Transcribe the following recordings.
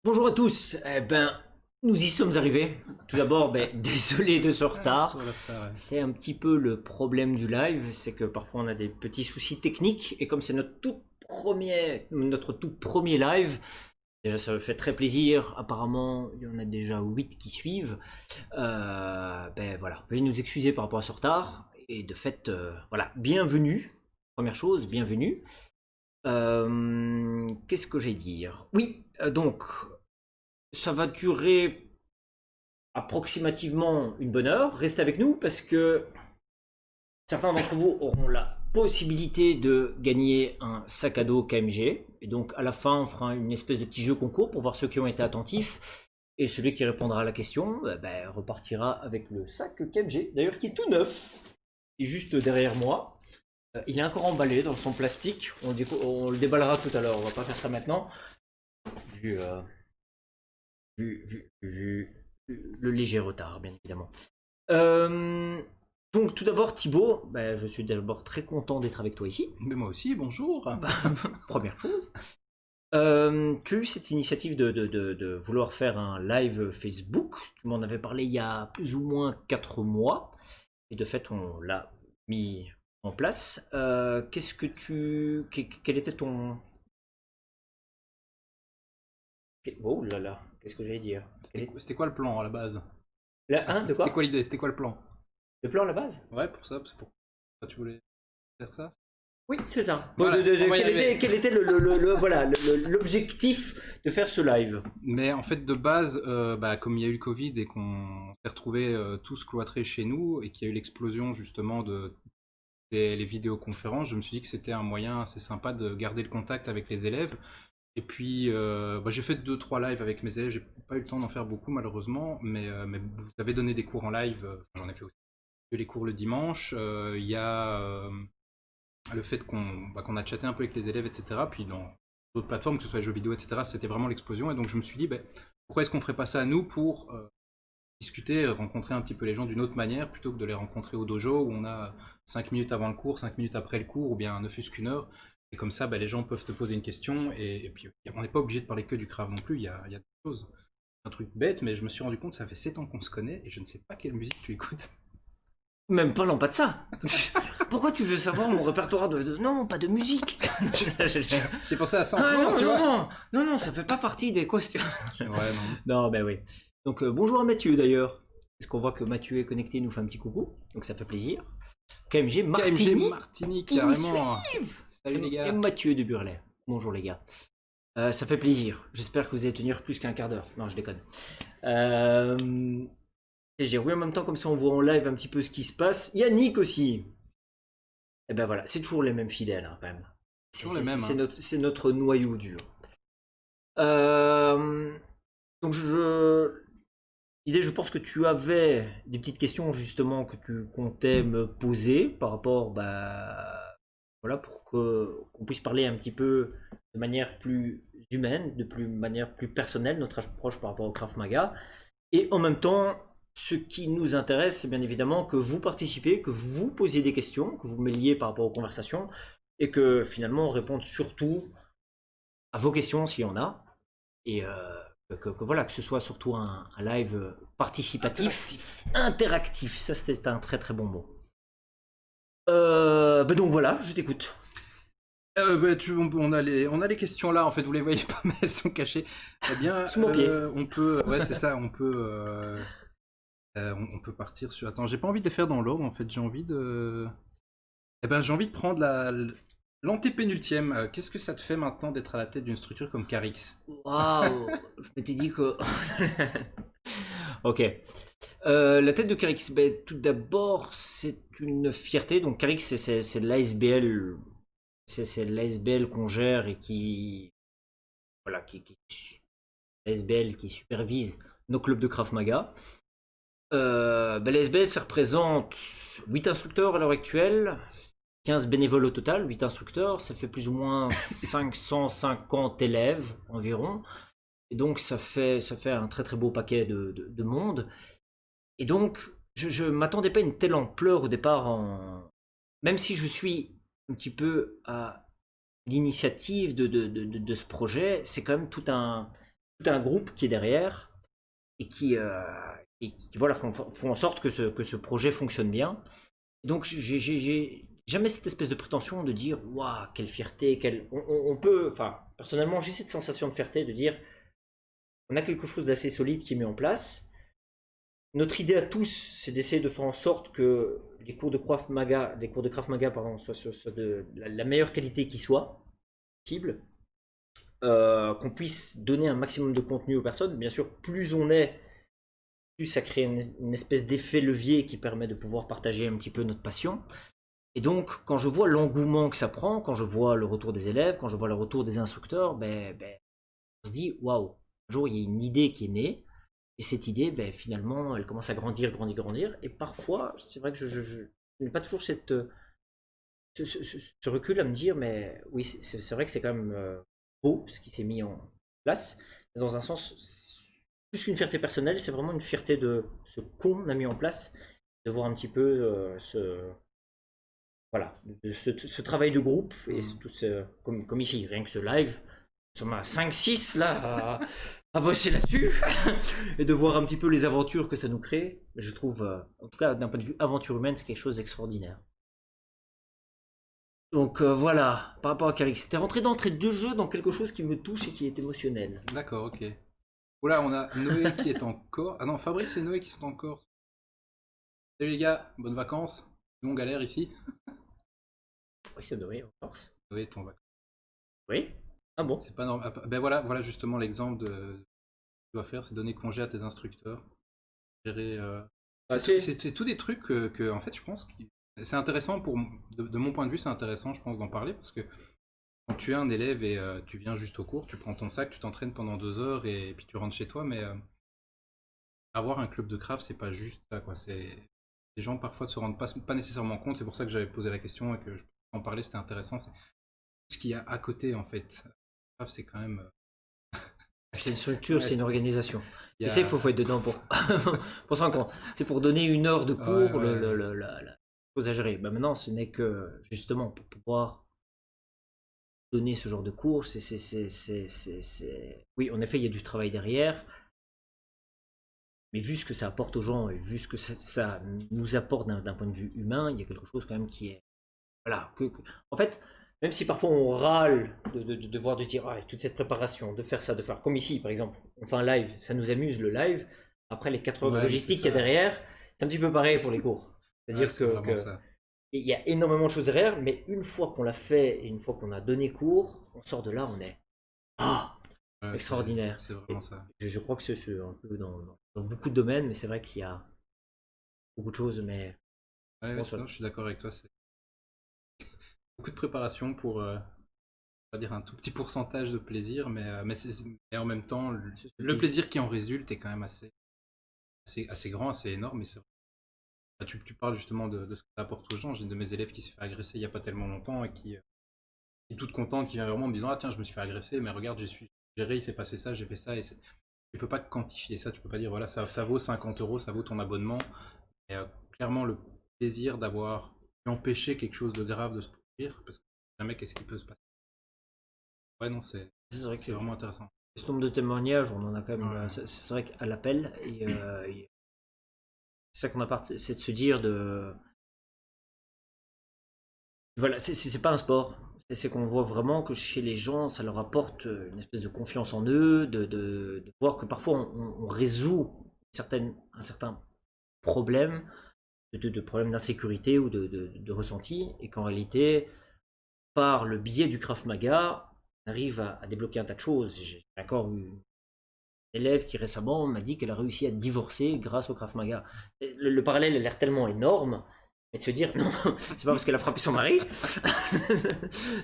Bonjour à tous, nous y sommes arrivés. Tout d'abord, désolé de ce retard. C'est un petit peu le problème du live, c'est que parfois on a des petits soucis techniques et comme c'est notre tout premier live, déjà ça me fait très plaisir. Apparemment, il y en a déjà 8 qui suivent. Voilà, veuillez nous excuser par rapport à ce retard et de fait, voilà, bienvenue. Première chose, bienvenue. Qu'est-ce que j'ai à dire? Oui, donc ça va durer approximativement une bonne heure. Restez avec nous parce que certains d'entre vous auront la possibilité de gagner un sac à dos KMG. Et donc à la fin, on fera une espèce de petit jeu concours pour voir ceux qui ont été attentifs. Et celui qui répondra à la question repartira avec le sac KMG, d'ailleurs qui est tout neuf, qui est juste derrière moi. Il est encore emballé dans son plastique. On le déballera tout à l'heure, on va pas faire ça maintenant. Vu le léger retard, bien évidemment. Donc tout d'abord Thibaut, je suis d'abord très content d'être avec toi ici. Mais moi aussi, bonjour. Première chose. Tu as eu cette initiative de vouloir faire un live Facebook. Tu m'en avais parlé il y a plus ou moins 4 mois. Et de fait, on l'a mis en place. Quel était ton... Oh là là, qu'est-ce que j'allais dire? C'était quoi le plan à la base? De quoi? C'était quoi l'idée? C'était quoi le plan? Le plan à la base? Ouais, pour ça, c'est pour tu voulais faire ça? Oui, c'est ça. Voilà, Quel était l'objectif de faire ce live? Mais en fait, de base, comme il y a eu le Covid et qu'on s'est retrouvés tous cloîtrés chez nous et qu'il y a eu l'explosion justement les vidéoconférences, je me suis dit que c'était un moyen assez sympa de garder le contact avec les élèves. Et puis, j'ai fait 2-3 lives avec mes élèves, j'ai pas eu le temps d'en faire beaucoup malheureusement, mais vous avez donné des cours en live, j'en ai fait aussi. Les cours le dimanche, il y a le fait qu'on a chatté un peu avec les élèves, etc. Puis dans d'autres plateformes, que ce soit les jeux vidéo, etc., c'était vraiment l'explosion. Et donc je me suis dit, pourquoi est-ce qu'on ferait pas ça à nous pour discuter, rencontrer un petit peu les gens d'une autre manière, plutôt que de les rencontrer au dojo, où on a 5 minutes avant le cours, 5 minutes après le cours, ou bien ne fût-ce qu'une heure. Et comme ça, les gens peuvent te poser une question, et puis on n'est pas obligé de parler que du Krav non plus, il y a des choses. Un truc bête, mais je me suis rendu compte que ça fait 7 ans qu'on se connaît, et je ne sais pas quelle musique tu écoutes. Même parlons pas de ça. Pourquoi tu veux savoir mon répertoire de... Non, pas de musique. J'ai pensé à ça en tu vois. Non, ça fait pas partie des costumes. Ouais, non. Non, oui. Donc bonjour à Mathieu d'ailleurs. Parce qu'on voit que Mathieu est connecté, il nous fait un petit coucou. Donc ça fait plaisir. KMG Martini, carrément. Salut les gars. Et Mathieu de Burlet. Bonjour les gars. Ça fait plaisir. J'espère que vous allez tenir plus qu'un quart d'heure. Non, je déconne. Et j'ai oui en même temps, comme ça on voit en live un petit peu ce qui se passe. Yannick aussi. Et ben voilà, c'est toujours les mêmes fidèles quand même. C'est notre noyau dur. Donc l'idée, je pense que tu avais des petites questions justement que tu comptais me poser par rapport, voilà, pour qu'on puisse parler un petit peu de manière plus humaine, manière plus personnelle, notre approche par rapport au Krav Maga. Et en même temps, ce qui nous intéresse, c'est bien évidemment que vous participiez, que vous posiez des questions, que vous mêliez par rapport aux conversations, et que finalement on réponde surtout à vos questions s'il y en a, et voilà, que ce soit surtout un live participatif, interactif. Ça c'est un très très bon mot. Donc voilà, je t'écoute. On a les questions là, en fait, vous les voyez pas, mais elles sont cachées. Eh bien, sous mon pied. On peut, ouais, c'est ça, on peut partir sur. Attends, j'ai pas envie de les faire dans l'ordre, en fait, j'ai envie de prendre l'antépénultième. Qu'est-ce que ça te fait maintenant d'être à la tête d'une structure comme Carix? Waouh, je m'étais dit que. Ok. La tête de Carix, tout d'abord, c'est une fierté. Donc Carix, c'est l'ASBL. C'est l'ASBL qu'on gère et qui. Voilà, l'ASBL qui supervise nos clubs de Krav Maga. L'ASBL, ça représente 8 instructeurs à l'heure actuelle, 15 bénévoles au total, 8 instructeurs, ça fait plus ou moins 550 élèves environ. Et donc ça fait un très très beau paquet de monde. Et donc je m'attendais pas à une telle ampleur au départ, même si je suis un petit peu à l'initiative de ce projet, c'est quand même tout un tout un groupe qui est derrière et qui voilà, font en sorte que ce projet fonctionne bien. Donc j'ai jamais cette espèce de prétention de dire waouh, quelle fierté, on peut, enfin personnellement j'ai cette sensation de fierté de dire on a quelque chose d'assez solide qui est mis en place. Notre idée à tous, c'est d'essayer de faire en sorte que les cours de Krav Maga, pardon, soient de la meilleure qualité qui soit possible. Qu'on puisse donner un maximum de contenu aux personnes. Bien sûr, plus on est, plus ça crée une espèce d'effet levier qui permet de pouvoir partager un petit peu notre passion. Et donc, quand je vois l'engouement que ça prend, quand je vois le retour des élèves, quand je vois le retour des instructeurs, on se dit waouh, un jour il y a une idée qui est née. Et cette idée, finalement, elle commence à grandir, grandir, grandir. Et parfois, c'est vrai que je n'ai pas toujours ce recul à me dire, mais oui, c'est vrai que c'est quand même beau ce qui s'est mis en place. Dans un sens, plus qu'une fierté personnelle, c'est vraiment une fierté de ce qu'on a mis en place, de voir un petit peu voilà, ce travail de groupe, et tout comme ici, rien que ce live, nous sommes à 5-6 là à bosser là-dessus, et de voir un petit peu les aventures que ça nous crée. Je trouve, en tout cas d'un point de vue aventure humaine, c'est quelque chose d'extraordinaire. Donc voilà, par rapport à Carix, c'était rentré d'entrée de jeu dans quelque chose qui me touche et qui est émotionnel. D'accord, ok. Oula, on a Noé qui est encore. Ah non, Fabrice et Noé qui sont encore. Salut les gars, bonnes vacances. Nous on galère ici. Oui, c'est Noé en force. Noé est en vacances. Oui. Ah bon. C'est pas normal. Ben voilà justement l'exemple de ce que tu dois faire, c'est donner congé à tes instructeurs. Gérer. Ah, C'est tous des trucs que, en fait, je pense que c'est intéressant de mon point de vue, c'est intéressant, je pense, d'en parler parce que quand tu es un élève et tu viens juste au cours, tu prends ton sac, tu t'entraînes pendant 2 heures et puis tu rentres chez toi, mais avoir un club de craft, c'est pas juste ça, quoi. Les gens parfois ne se rendent pas nécessairement compte. C'est pour ça que j'avais posé la question et que je en parler, c'était intéressant. C'est tout ce qu'il y a à côté, en fait. Craft, c'est quand même. c'est une structure, Ouais, c'est une organisation. il y Et a... ça, il faut être dedans pour s'en rendre compte. C'est pour donner une heure de cours, Ouais. la chose à gérer. Maintenant, ce n'est que justement pour pouvoir donner ce genre de cours. Oui, en effet, il y a du travail derrière. Mais vu ce que ça apporte aux gens et vu ce que ça nous apporte d'un point de vue humain, il y a quelque chose quand même qui est. Voilà. En fait, même si parfois on râle de devoir de dire ah, toute cette préparation, de faire ça, de faire comme ici par exemple, on fait un live, ça nous amuse le live. Après les 4 heures de Ouais, mais c'est logistique qu'il y a ça. derrière, c'est un petit peu pareil pour les cours. Ouais, C'est-à-dire c'est vraiment ça. il y a énormément de choses derrière, mais une fois qu'on l'a fait et une fois qu'on a donné cours, on sort de là, on est ah, Ouais, extraordinaire. c'est vraiment Et ça. je crois que c'est un peu dans beaucoup de domaines, mais c'est vrai qu'il y a beaucoup de choses, mais Ouais, bon, sinon, je suis d'accord avec toi. C'est beaucoup de préparation pour, on va dire, un tout petit pourcentage de plaisir, et en même temps, le plaisir qui en résulte est quand même assez grand, assez énorme. Tu parles justement de ce que ça apporte aux gens. J'ai une de mes élèves qui s'est fait agresser il n'y a pas tellement longtemps et qui est toute contente, qui vient vraiment en me disant ah tiens, je me suis fait agresser, mais regarde, j'ai su gérer, il s'est passé ça, j'ai fait ça. Tu peux pas quantifier ça, tu peux pas dire voilà, ça vaut 50 euros, ça vaut ton abonnement. Et clairement, le plaisir d'avoir pu empêcher quelque chose de grave de se produire, parce que jamais qu'est-ce qui peut se passer. Ouais, non, c'est vrai c'est que vraiment intéressant. ce nombre de témoignages, on en a quand même. Ouais. C'est vrai qu'à l'appel, c'est ça qu'on a part, c'est de se dire de. Voilà, c'est pas un sport. C'est qu'on voit vraiment que chez les gens, ça leur apporte une espèce de confiance en eux, de voir que parfois on résout un certain problème, de problèmes d'insécurité ou de ressenti, et qu'en réalité, par le biais du Krav Maga, on arrive à débloquer un tas de choses. J'ai encore eu une élève qui récemment m'a dit qu'elle a réussi à divorcer grâce au Krav Maga. Le parallèle a l'air tellement énorme, mais de se dire, non, c'est pas parce qu'elle a frappé son mari.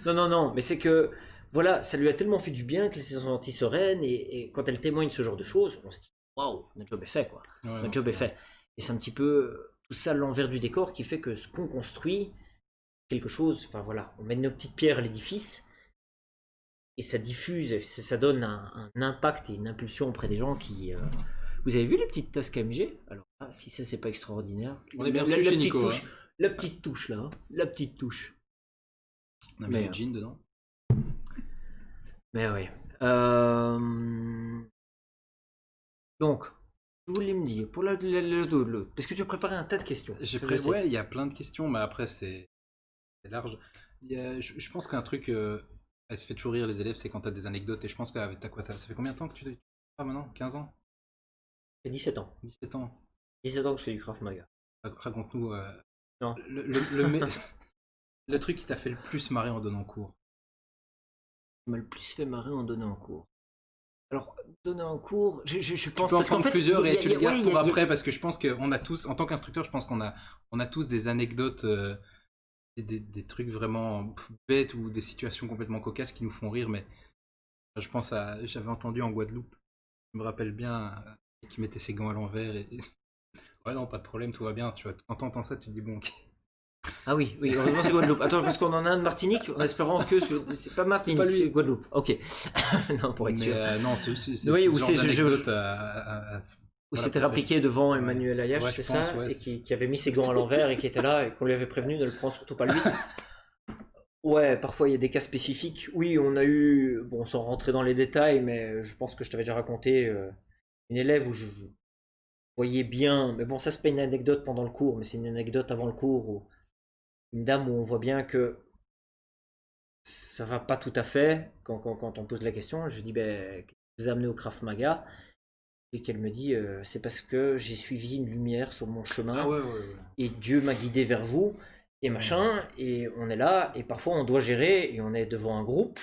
Non, non, non, mais c'est que, voilà, ça lui a tellement fait du bien qu'elle s'est sentie sereine, et quand elle témoigne ce genre de choses, on se dit, waouh, notre job est fait, quoi. Ouais, Notre non, job c'est est vrai. fait. Et c'est un petit peu tout ça l'envers du décor qui fait que ce qu'on construit, quelque chose, enfin voilà, on met nos petites pierres à l'édifice, et ça diffuse, ça donne un impact et une impulsion auprès des gens qui. Vous avez vu les petites tasses KMG? Alors, si ça c'est pas extraordinaire, On est bien reçu chez Nico, hein. La petite touche là, la petite touche. On a mis Mais, du jean dedans. mais oui. Euh, Donc, vous voulez me dire, pour parce que tu as préparé un tas de questions. Ouais, il y a plein de questions, mais après, c'est large. Je pense qu'un truc, ça fait toujours rire les élèves, c'est quand tu as des anecdotes. Et je pense que t'as quoi, ça fait combien de temps que tu ah, maintenant 15 ans? J'ai 17 ans. 17 ans. 17 ans que je fais du Krav Maga. Raconte-nous Non. le truc qui t'a fait le plus marrer en donnant cours. Qui m'a le plus fait marrer en donnant un cours. Alors, donner un cours, je Tu pense peux en parce qu'en prendre fait, plusieurs et tu les gardes ouais, pour après, parce que je pense qu'on a tous, en tant qu'instructeur, je pense on a tous des anecdotes, des trucs vraiment bêtes ou des situations complètement cocasses qui nous font rire, mais je pense j'avais entendu en Guadeloupe, je me rappelle bien, qui mettait ses gants à l'envers et ouais, non, pas de problème, tout va bien, tu vois, quand t'entends ça, tu te dis bon, ok. Ah oui, heureusement c'est Guadeloupe. Attends, parce qu'on en a un de Martinique, en espérant que c'est pas Martinique, pas lui. c'est Guadeloupe. Ok. Non, pour être Mais sûr. non, c'est Oui, ou ce c'est genre je- d'anecdote Où voilà, c'était pour rappliqué devant ouais. Emmanuel Ayache, Ouais, c'est je pense, ça, ouais, et qui avait mis ses gants à l'envers et qui était là, et qu'on lui avait prévenu de le prendre surtout pas lui. Ouais, parfois il y a des cas spécifiques. Oui, on a eu, bon, sans rentrer dans les détails, mais je pense que je t'avais déjà raconté une élève où je voyais bien, mais bon, ça c'est pas une anecdote pendant le cours, mais c'est une anecdote avant le cours, où une dame où on voit bien que ça va pas tout à fait quand on pose la question. Je dis, ben, qu'est-ce qui vous a amené au Krav Maga? Et qu'elle me dit, c'est parce que j'ai suivi une lumière sur mon Ah chemin ouais, ouais, ouais. et Dieu m'a guidé vers vous et machin. Et on est là et parfois on doit gérer et on est devant un groupe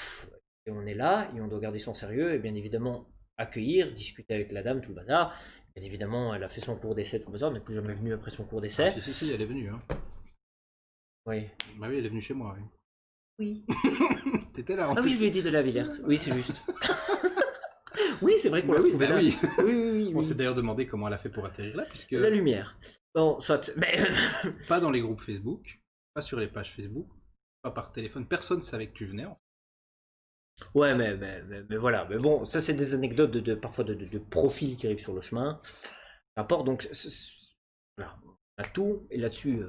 et on est là et on doit garder son sérieux et bien évidemment accueillir, discuter avec la dame, tout le bazar. Bien évidemment, elle a fait son cours d'essai, tout le bazar, on n'est plus jamais venu après son cours Ah, d'essai. si, elle est venue, hein. Oui. Bah oui, elle est venue chez moi, oui. Oui. T'étais là en Ah oui, plus. je lui ai dit de la Villers. Oui, c'est juste. Oui, c'est vrai qu'on l'a oui, trouvé bah là. oui. Oui. On s'est d'ailleurs demandé comment elle a fait pour atterrir là, puisque La lumière. Bon, soit. Mais... pas dans les groupes Facebook, pas sur les pages Facebook, pas par téléphone, personne savait que tu venais. Ouais, mais voilà. Mais bon, ça, c'est des anecdotes parfois de profils qui arrivent sur le chemin. Rapport, donc. Voilà. On a tout, et là-dessus.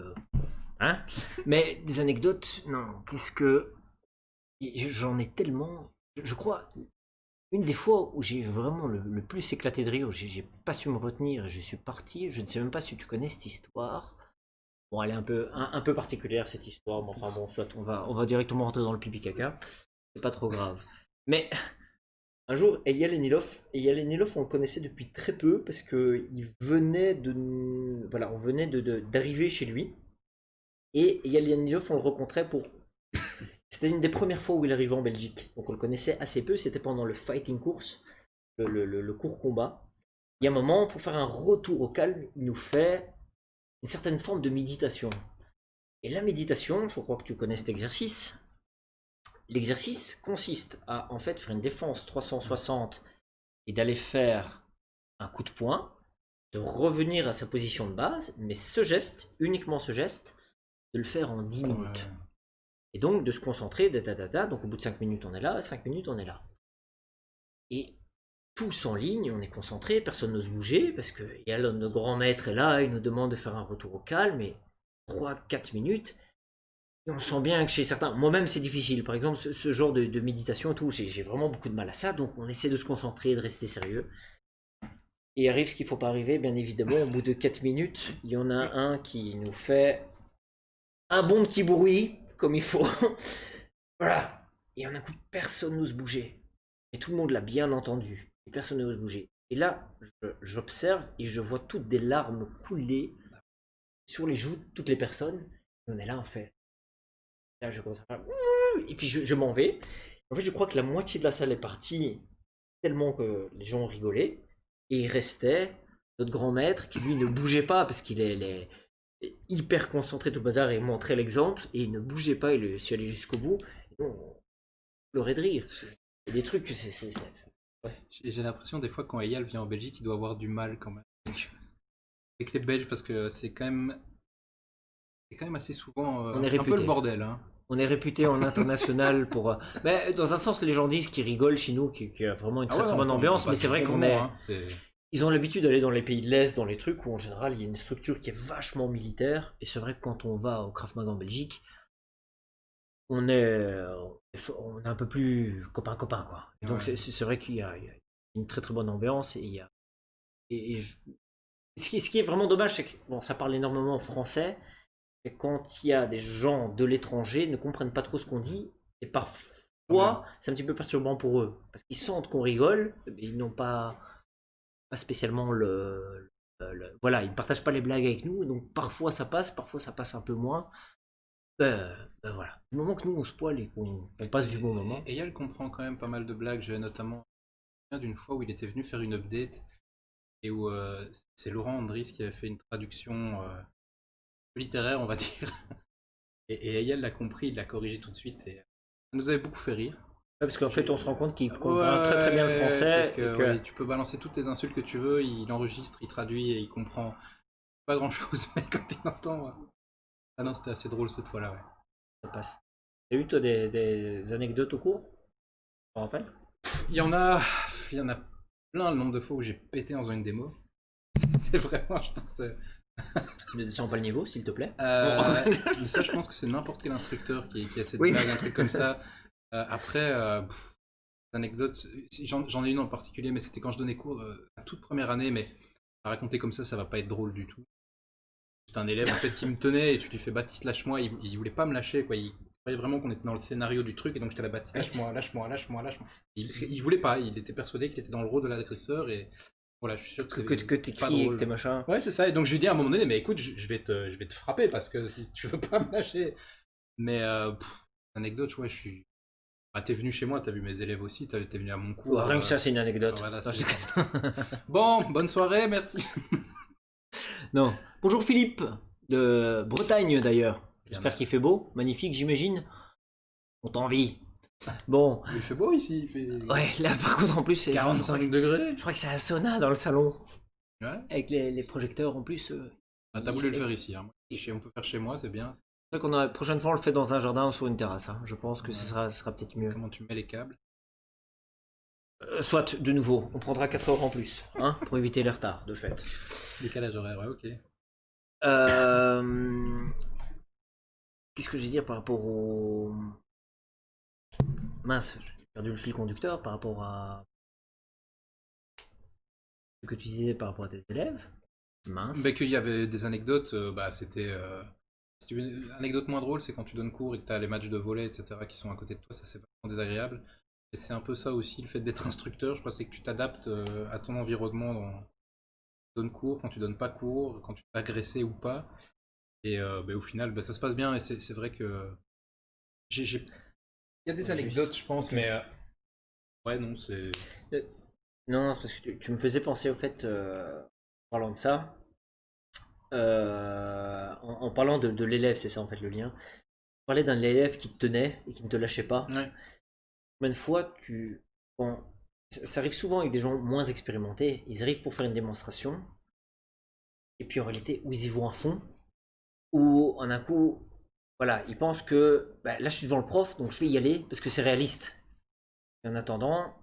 Hein. Mais des anecdotes, non. Qu'est-ce que. J'en ai tellement. Je crois. Une des fois où j'ai vraiment le plus éclaté de rire, où j'ai pas su me retenir, je suis parti. Je ne sais même pas si tu connais cette histoire. Bon, elle est un peu particulière cette histoire, mais enfin bon, soit on va directement rentrer dans le pipi caca. C'est pas trop grave. Mais un jour, Eyal Enilov, on le connaissait depuis très peu parce que il venait de, voilà, on venait d'arriver chez lui. Et Eyal Enilov, on le rencontrait pour. C'était une des premières fois où il arrivait en Belgique. Donc on le connaissait assez peu, c'était pendant le fighting course, le court combat. Il y a un moment, pour faire un retour au calme, il nous fait une certaine forme de méditation. Et la méditation, je crois que tu connais cet exercice. L'exercice consiste à en fait faire une défense 360 et d'aller faire un coup de poing, de revenir à sa position de base, mais ce geste, uniquement ce geste, de le faire en 10 minutes. Ouais. Et donc de se concentrer, donc au bout de 5 minutes on est là, 5 minutes on est là. Et tous en ligne, on est concentré, personne n'ose bouger, parce que notre grand maître est là, il nous demande de faire un retour au calme, et 3-4 minutes, et on sent bien que chez certains, moi-même c'est difficile, par exemple ce genre de méditation et tout, j'ai vraiment beaucoup de mal à ça, donc on essaie de se concentrer, de rester sérieux. Et arrive ce qu'il ne faut pas arriver, bien évidemment, au bout de 4 minutes, il y en a un qui nous fait un bon petit bruit, comme il faut. Voilà. Et en un coup, personne n'ose bouger. Et tout le monde l'a bien entendu. Et personne n'ose bouger. Et là, j'observe et je vois toutes des larmes couler sur les joues de toutes les personnes. Et on est là, en fait. Là, je commence à faire. Et puis je m'en vais. En fait, je crois que la moitié de la salle est partie tellement que les gens ont rigolé. Et il restait notre grand maître qui, lui, ne bougeait pas parce qu'il est hyper concentré tout le bazar et montrait l'exemple. Et il ne bougeait pas, il est allé jusqu'au bout. Et on pleurait de rire. Il y a des trucs, ouais. J'ai l'impression des fois quand Eyal vient en Belgique, il doit avoir du mal quand même avec les Belges parce que c'est quand même assez souvent On est un peu réputé. le bordel. Hein. On est réputé en international pour. Mais dans un sens, les gens disent qu'ils rigolent chez nous, qu'il y a vraiment une très très bonne ambiance. Mais c'est vrai qu'on est. Hein, ils ont l'habitude d'aller dans les pays de l'Est, dans les trucs où en général il y a une structure qui est vachement militaire. Et c'est vrai que quand on va au Krav Maga en Belgique, on est un peu plus copain-copain quoi. Et donc ouais. c'est vrai qu'il y a une très très bonne ambiance et il y a Ce qui est vraiment dommage, c'est que bon, ça parle énormément en français, mais quand il y a des gens de l'étranger, ils ne comprennent pas trop ce qu'on dit, et Ouais. parfois, c'est un petit peu perturbant pour eux, parce qu'ils sentent qu'on rigole, mais ils n'ont pas spécialement voilà, ils ne partagent pas les blagues avec nous, donc parfois ça passe un peu moins. Voilà. Du moment que nous on se poile et qu'on passe du bon moment. Et Yal comprend quand même pas mal de blagues. J'ai notamment d'une fois où il était venu faire une update et où c'est Laurent Andris qui avait fait une traduction littéraire, on va dire. Et Eyal l'a compris, il l'a corrigé tout de suite et ça nous avait beaucoup fait rire. Ouais, parce qu'en fait on se rend compte qu'il comprend très très bien le Ouais, parce français et que que ouais, tu peux balancer toutes tes insultes que tu veux, il enregistre, il traduit et il comprend pas grand chose, mais quand il entend. Ah non, c'était assez drôle cette fois-là, ouais. ça passe. T'as eu toi des anecdotes au cours? Tu te rappelles? Il y en a, il y en a plein le nombre de fois où j'ai pété en faisant une démo. C'est vraiment, je pense. Ne descends pas le niveau s'il te plaît. Mais ça, je pense que c'est n'importe quel instructeur qui a cette Oui. blague, un truc comme ça. Après, anecdote, j'en ai une en particulier, mais c'était quand je donnais cours la toute première année, mais à raconter comme ça va pas être drôle du tout. C'est un élève en fait qui me tenait et tu lui fais Baptiste, lâche-moi. Il voulait pas me lâcher, quoi. Il croyait vraiment qu'on était dans le scénario du truc et donc j'étais là, Baptiste, lâche-moi, lâche-moi, lâche-moi, lâche-moi. Il voulait pas, il était persuadé qu'il était dans le rôle de l'agresseur et voilà, je suis sûr que c'est Que pas t'écris et que drôle. t'es machin. Ouais, c'est ça. Et donc je lui dis à un moment donné, mais écoute, je vais te frapper parce que si tu veux pas me lâcher. Mais anecdote, ouais, je suis. Ah, t'es venu chez moi, t'as vu mes élèves aussi, t'es venu à mon cours. Rien que ça c'est une anecdote. Voilà, Non, c'est... Bon, bonne soirée, merci. non. Bonjour Philippe, de Bretagne d'ailleurs. J'espère qu'il fait beau, magnifique j'imagine. On t'envie. Bon, Il fait beau ici, il fait ouais, là par contre en plus c'est 45 degrés. je crois que c'est un sauna dans le salon. Ouais. Avec les projecteurs en plus. Ah, t'as voulu le faire ici, hein. On peut faire chez moi, c'est bien. C'est vrai qu'on a, la prochaine fois on le fait dans un jardin ou sur une terrasse. Hein. Je pense que Ouais. ce sera peut-être mieux. Comment tu mets les câbles? Soit, de nouveau, on prendra 4 heures en plus, hein, pour éviter les retards, de fait. Décalage horaire, ouais, ok. Qu'est-ce que j'ai dire par rapport au... Mince, j'ai perdu le fil conducteur par rapport à ce que tu disais par rapport à tes élèves. Mince. Qu'il y avait des anecdotes, c'était. Si tu veux une anecdote moins drôle, c'est quand tu donnes cours et que tu as les matchs de volley, etc., qui sont à côté de toi, ça c'est vraiment désagréable. Et c'est un peu ça aussi, le fait d'être instructeur, je crois, c'est que tu t'adaptes à ton environnement dans tu donnes cours, quand tu donnes pas cours, quand tu te fais agresser ou pas. Et au final, ça se passe bien. Et c'est vrai que. Il y a des Ouais, anecdotes, juste. je pense, mais. Ouais, non, c'est. Non, c'est parce que tu me faisais penser au fait, en parlant de ça, en parlant de l'élève, c'est ça en fait le lien. Tu parlais d'un élève qui te tenait et qui ne te lâchait pas. Ouais. Combien de fois ça arrive souvent avec des gens moins expérimentés, ils arrivent pour faire une démonstration, et puis en réalité, où ils y vont à fond, ou en un coup, voilà, ils pensent que bah, là je suis devant le prof, donc je vais y aller parce que c'est réaliste. Et en attendant,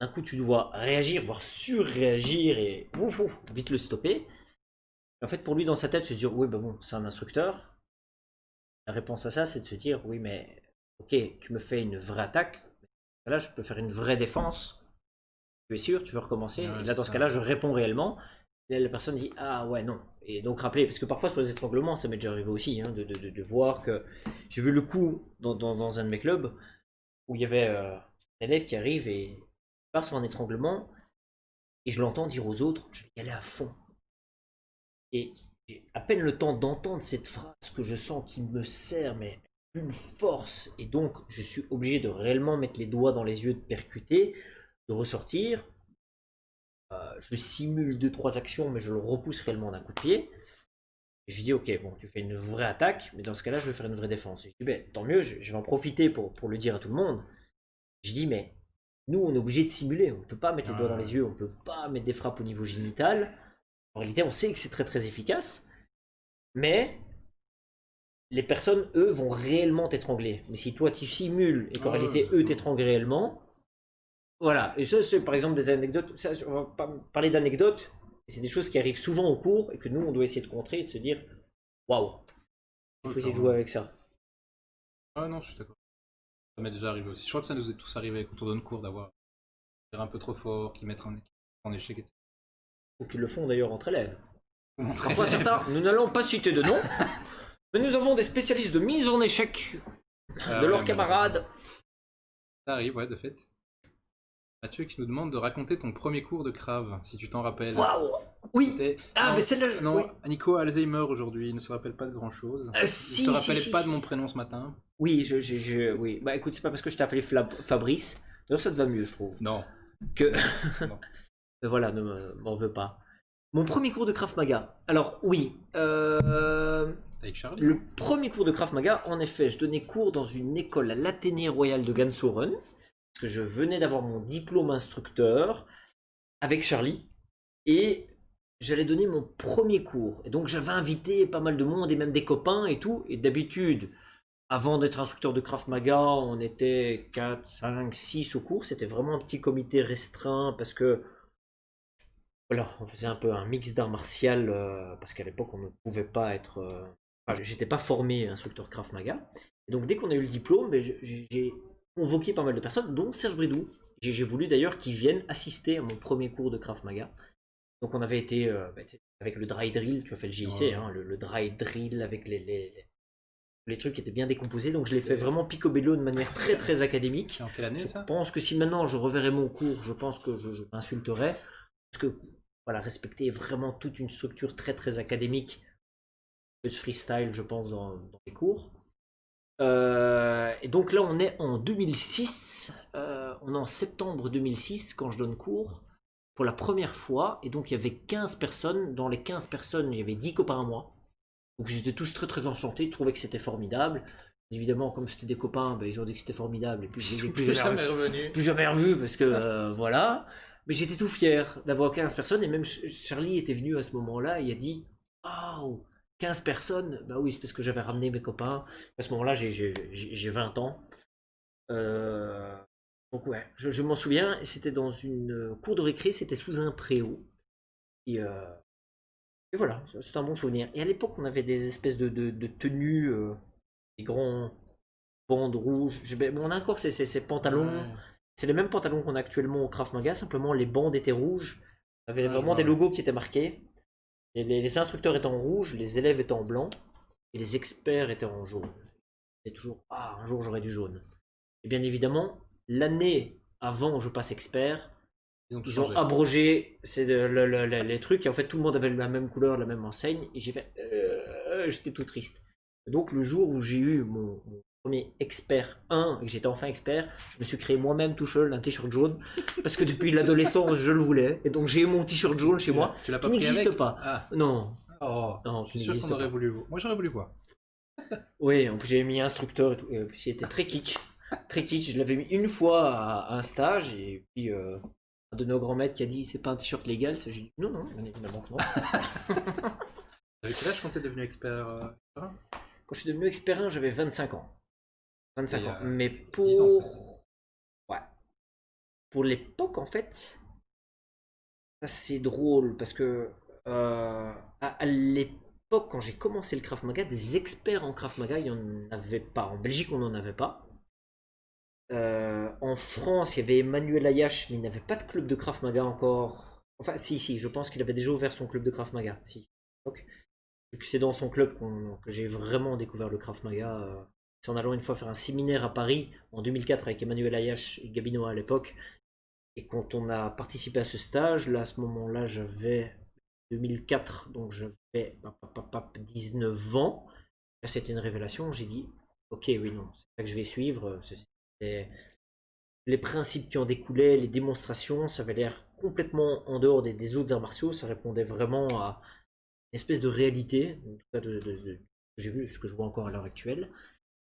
un coup tu dois réagir, voire surréagir et ouf, ouf, vite le stopper. Et en fait, pour lui, dans sa tête, se dire oui, bah bon, c'est un instructeur. La réponse à ça, c'est de se dire oui, mais ok, tu me fais une vraie attaque. Là, je peux faire une vraie défense. Tu es sûr, tu veux recommencer. Ouais, Et là, dans c'est ce ça. cas-là, je réponds réellement. Et là, la personne dit ah ouais, non. Et donc, rappelez, parce que parfois, sur les étranglements, ça m'est déjà arrivé aussi, hein, de voir que j'ai vu le coup dans un de mes clubs où il y avait un élève qui arrive et part sur un étranglement et je l'entends dire aux autres je vais y aller à fond. Et j'ai à peine le temps d'entendre cette phrase que je sens qui me sert, mais une force. Et donc, je suis obligé de réellement mettre les doigts dans les yeux, de percuter, de ressortir. Je simule deux trois actions, mais je le repousse réellement d'un coup de pied. Et je lui dis, ok, bon, tu fais une vraie attaque, mais dans ce cas-là, je vais faire une vraie défense. Et je dis, ben, tant mieux, je vais en profiter pour le dire à tout le monde. Je dis, mais nous, on est obligé de simuler. On ne peut pas mettre les doigts dans Ouais. les yeux, on ne peut pas mettre des frappes au niveau génital. En réalité, on sait que c'est très très efficace, mais les personnes, eux, vont réellement t'étrangler. Mais si toi, tu simules et qu'en Ah ouais, réalité, eux t'étranglent réellement, voilà. Et ça, c'est par exemple des anecdotes. Ça, on va pas parler d'anecdotes. C'est des choses qui arrivent souvent au cours et que nous, on doit essayer de contrer et de se dire waouh, il faut essayer de jouer avec ça. Ah non, je suis d'accord. Ça m'est déjà arrivé aussi. Je crois que ça nous est tous arrivé quand on donne cours d'avoir un peu trop fort, qui mettent en échec, etc. ou qui le font d'ailleurs entre élèves. Montrer Parfois les- certains, nous n'allons pas citer de nom, mais nous avons des spécialistes de mise en échec Ah de ouais, leurs camarades. Ça arrive, ouais, de fait. Mathieu qui nous demande de raconter ton premier cours de crave, si tu t'en rappelles. Waouh. Oui. C'était- Ah, non, mais celle-là. Non, oui. Nico a Alzheimer aujourd'hui, il ne se rappelle pas de grand chose. Si, il ne se si, rappelait si, pas si. de mon prénom ce matin. Oui, oui. Bah écoute, c'est pas parce que je t'ai appelé Fabrice. D'ailleurs, ça te va mieux, je trouve. Non. Que. Non. Mais voilà, m'en veux pas. Mon premier cours de Krav Maga. Alors, oui. C'était avec Charlie. Le premier cours de Krav Maga, en effet, je donnais cours dans une école à l'Athénée Royal de Gansoren. Parce que je venais d'avoir mon diplôme instructeur avec Charlie. Et j'allais donner mon premier cours. Et donc, j'avais invité pas mal de monde et même des copains et tout. Et d'habitude, avant d'être instructeur de Krav Maga, on était 4, 5, 6 au cours. C'était vraiment un petit comité restreint parce que voilà, on faisait un peu un mix d'art martial parce qu'à l'époque on ne pouvait pas être. Enfin, j'étais pas formé instructeur Krav Maga. Et donc dès qu'on a eu le diplôme, ben, j'ai convoqué pas mal de personnes, dont Serge Bridou. J'ai voulu d'ailleurs qu'ils viennent assister à mon premier cours de Krav Maga. Donc on avait été avec le dry drill, tu as fait le JIC, Ouais. hein, le dry drill avec les trucs qui étaient bien décomposés. Donc je l'ai fait vraiment picobello de manière très très académique. C'est en quelle année Je ça? pense que si maintenant je reverrais mon cours, je pense que je m'insulterais. Parce que voilà, respecter vraiment toute une structure très très académique, un peu de freestyle, je pense, dans les cours. Et donc là, on est en 2006, on est en septembre 2006 quand je donne cours pour la première fois. Et donc il y avait 15 personnes. Dans les 15 personnes, il y avait 10 copains à moi. Donc ils étaient tous très très enchantés, ils trouvaient que c'était formidable. Évidemment, comme c'était des copains, ben, ils ont dit que c'était formidable. Et puis je les ai plus jamais revenu. plus jamais revu parce que voilà. Mais j'étais tout fier d'avoir 15 personnes et même Charlie était venu à ce moment-là et il a dit waouh, 15 personnes. Bah oui, c'est parce que j'avais ramené mes copains. À ce moment-là, j'ai 20 ans. Donc ouais, je m'en souviens. C'était dans une cour de récré, c'était sous un préau. Et voilà, c'est un bon souvenir. Et à l'époque, on avait des espèces de tenues, des grands bandes rouges. Bon, on a encore ces pantalons. Ouais. C'est les mêmes pantalons qu'on a actuellement au Krav Maga, simplement les bandes étaient rouges. Il y avait Ah, je vraiment vois, des ouais. logos qui étaient marqués. Et les instructeurs étaient en rouge, les élèves étaient en blanc, et les experts étaient en jaune. C'est toujours, ah, un jour j'aurai du jaune. Et bien évidemment, l'année avant où je passe expert, Ils ont tout ils ont changé. abrogé les trucs, et en fait tout le monde avait la même couleur, la même enseigne, et j'ai fait, j'étais tout triste. Et donc le jour où j'ai eu mon premier expert 1 et que j'étais enfin expert, je me suis créé moi-même tout seul un t-shirt jaune parce que depuis l'adolescence je le voulais et donc j'ai eu mon t-shirt jaune chez moi Tu l'as pas qui pris n'existe avec? pas. Ah. Non, Oh. non, Je qui suis sûr n'existe qu'on aurait pas. voulu. Moi j'aurais voulu voir. Oui, en plus j'ai mis instructeur et tout. Et puis c'était très kitsch. Très kitsch. Je l'avais mis une fois à un stage et puis un de nos grands maîtres qui a dit c'est pas un t-shirt légal. J'ai dit non, non, bien évidemment que non. Avec quel âge quand t'es devenu expert Quand je suis devenu expert 1, j'avais 25 ans. 25 Il y ans. a Mais 10 ans, presque. ouais. Pour l'époque, en fait, ça c'est drôle parce que à l'époque, quand j'ai commencé le Krav Maga, des experts en Krav Maga, il n'y en avait pas. En Belgique, on n'en avait pas. En France, il y avait Emmanuel Ayache, mais il n'avait pas de club de Krav Maga encore. Enfin, si, je pense qu'il avait déjà ouvert son club de Krav Maga. Si. Donc, vu que c'est dans son club que j'ai vraiment découvert le Krav Maga. C'est en allant une fois faire un séminaire à Paris en 2004 avec Emmanuel Ayache et Gabi Noah à l'époque. Et quand on a participé à ce stage, là à ce moment-là, j'avais 2004, donc j'avais 19 ans. Là, c'était une révélation. J'ai dit, ok, oui, non, c'est ça que je vais suivre. C'est les principes qui en découlaient, les démonstrations, ça avait l'air complètement en dehors des autres arts martiaux. Ça répondait vraiment à une espèce de réalité, en tout cas de ce que j'ai vu, ce que je vois encore à l'heure actuelle.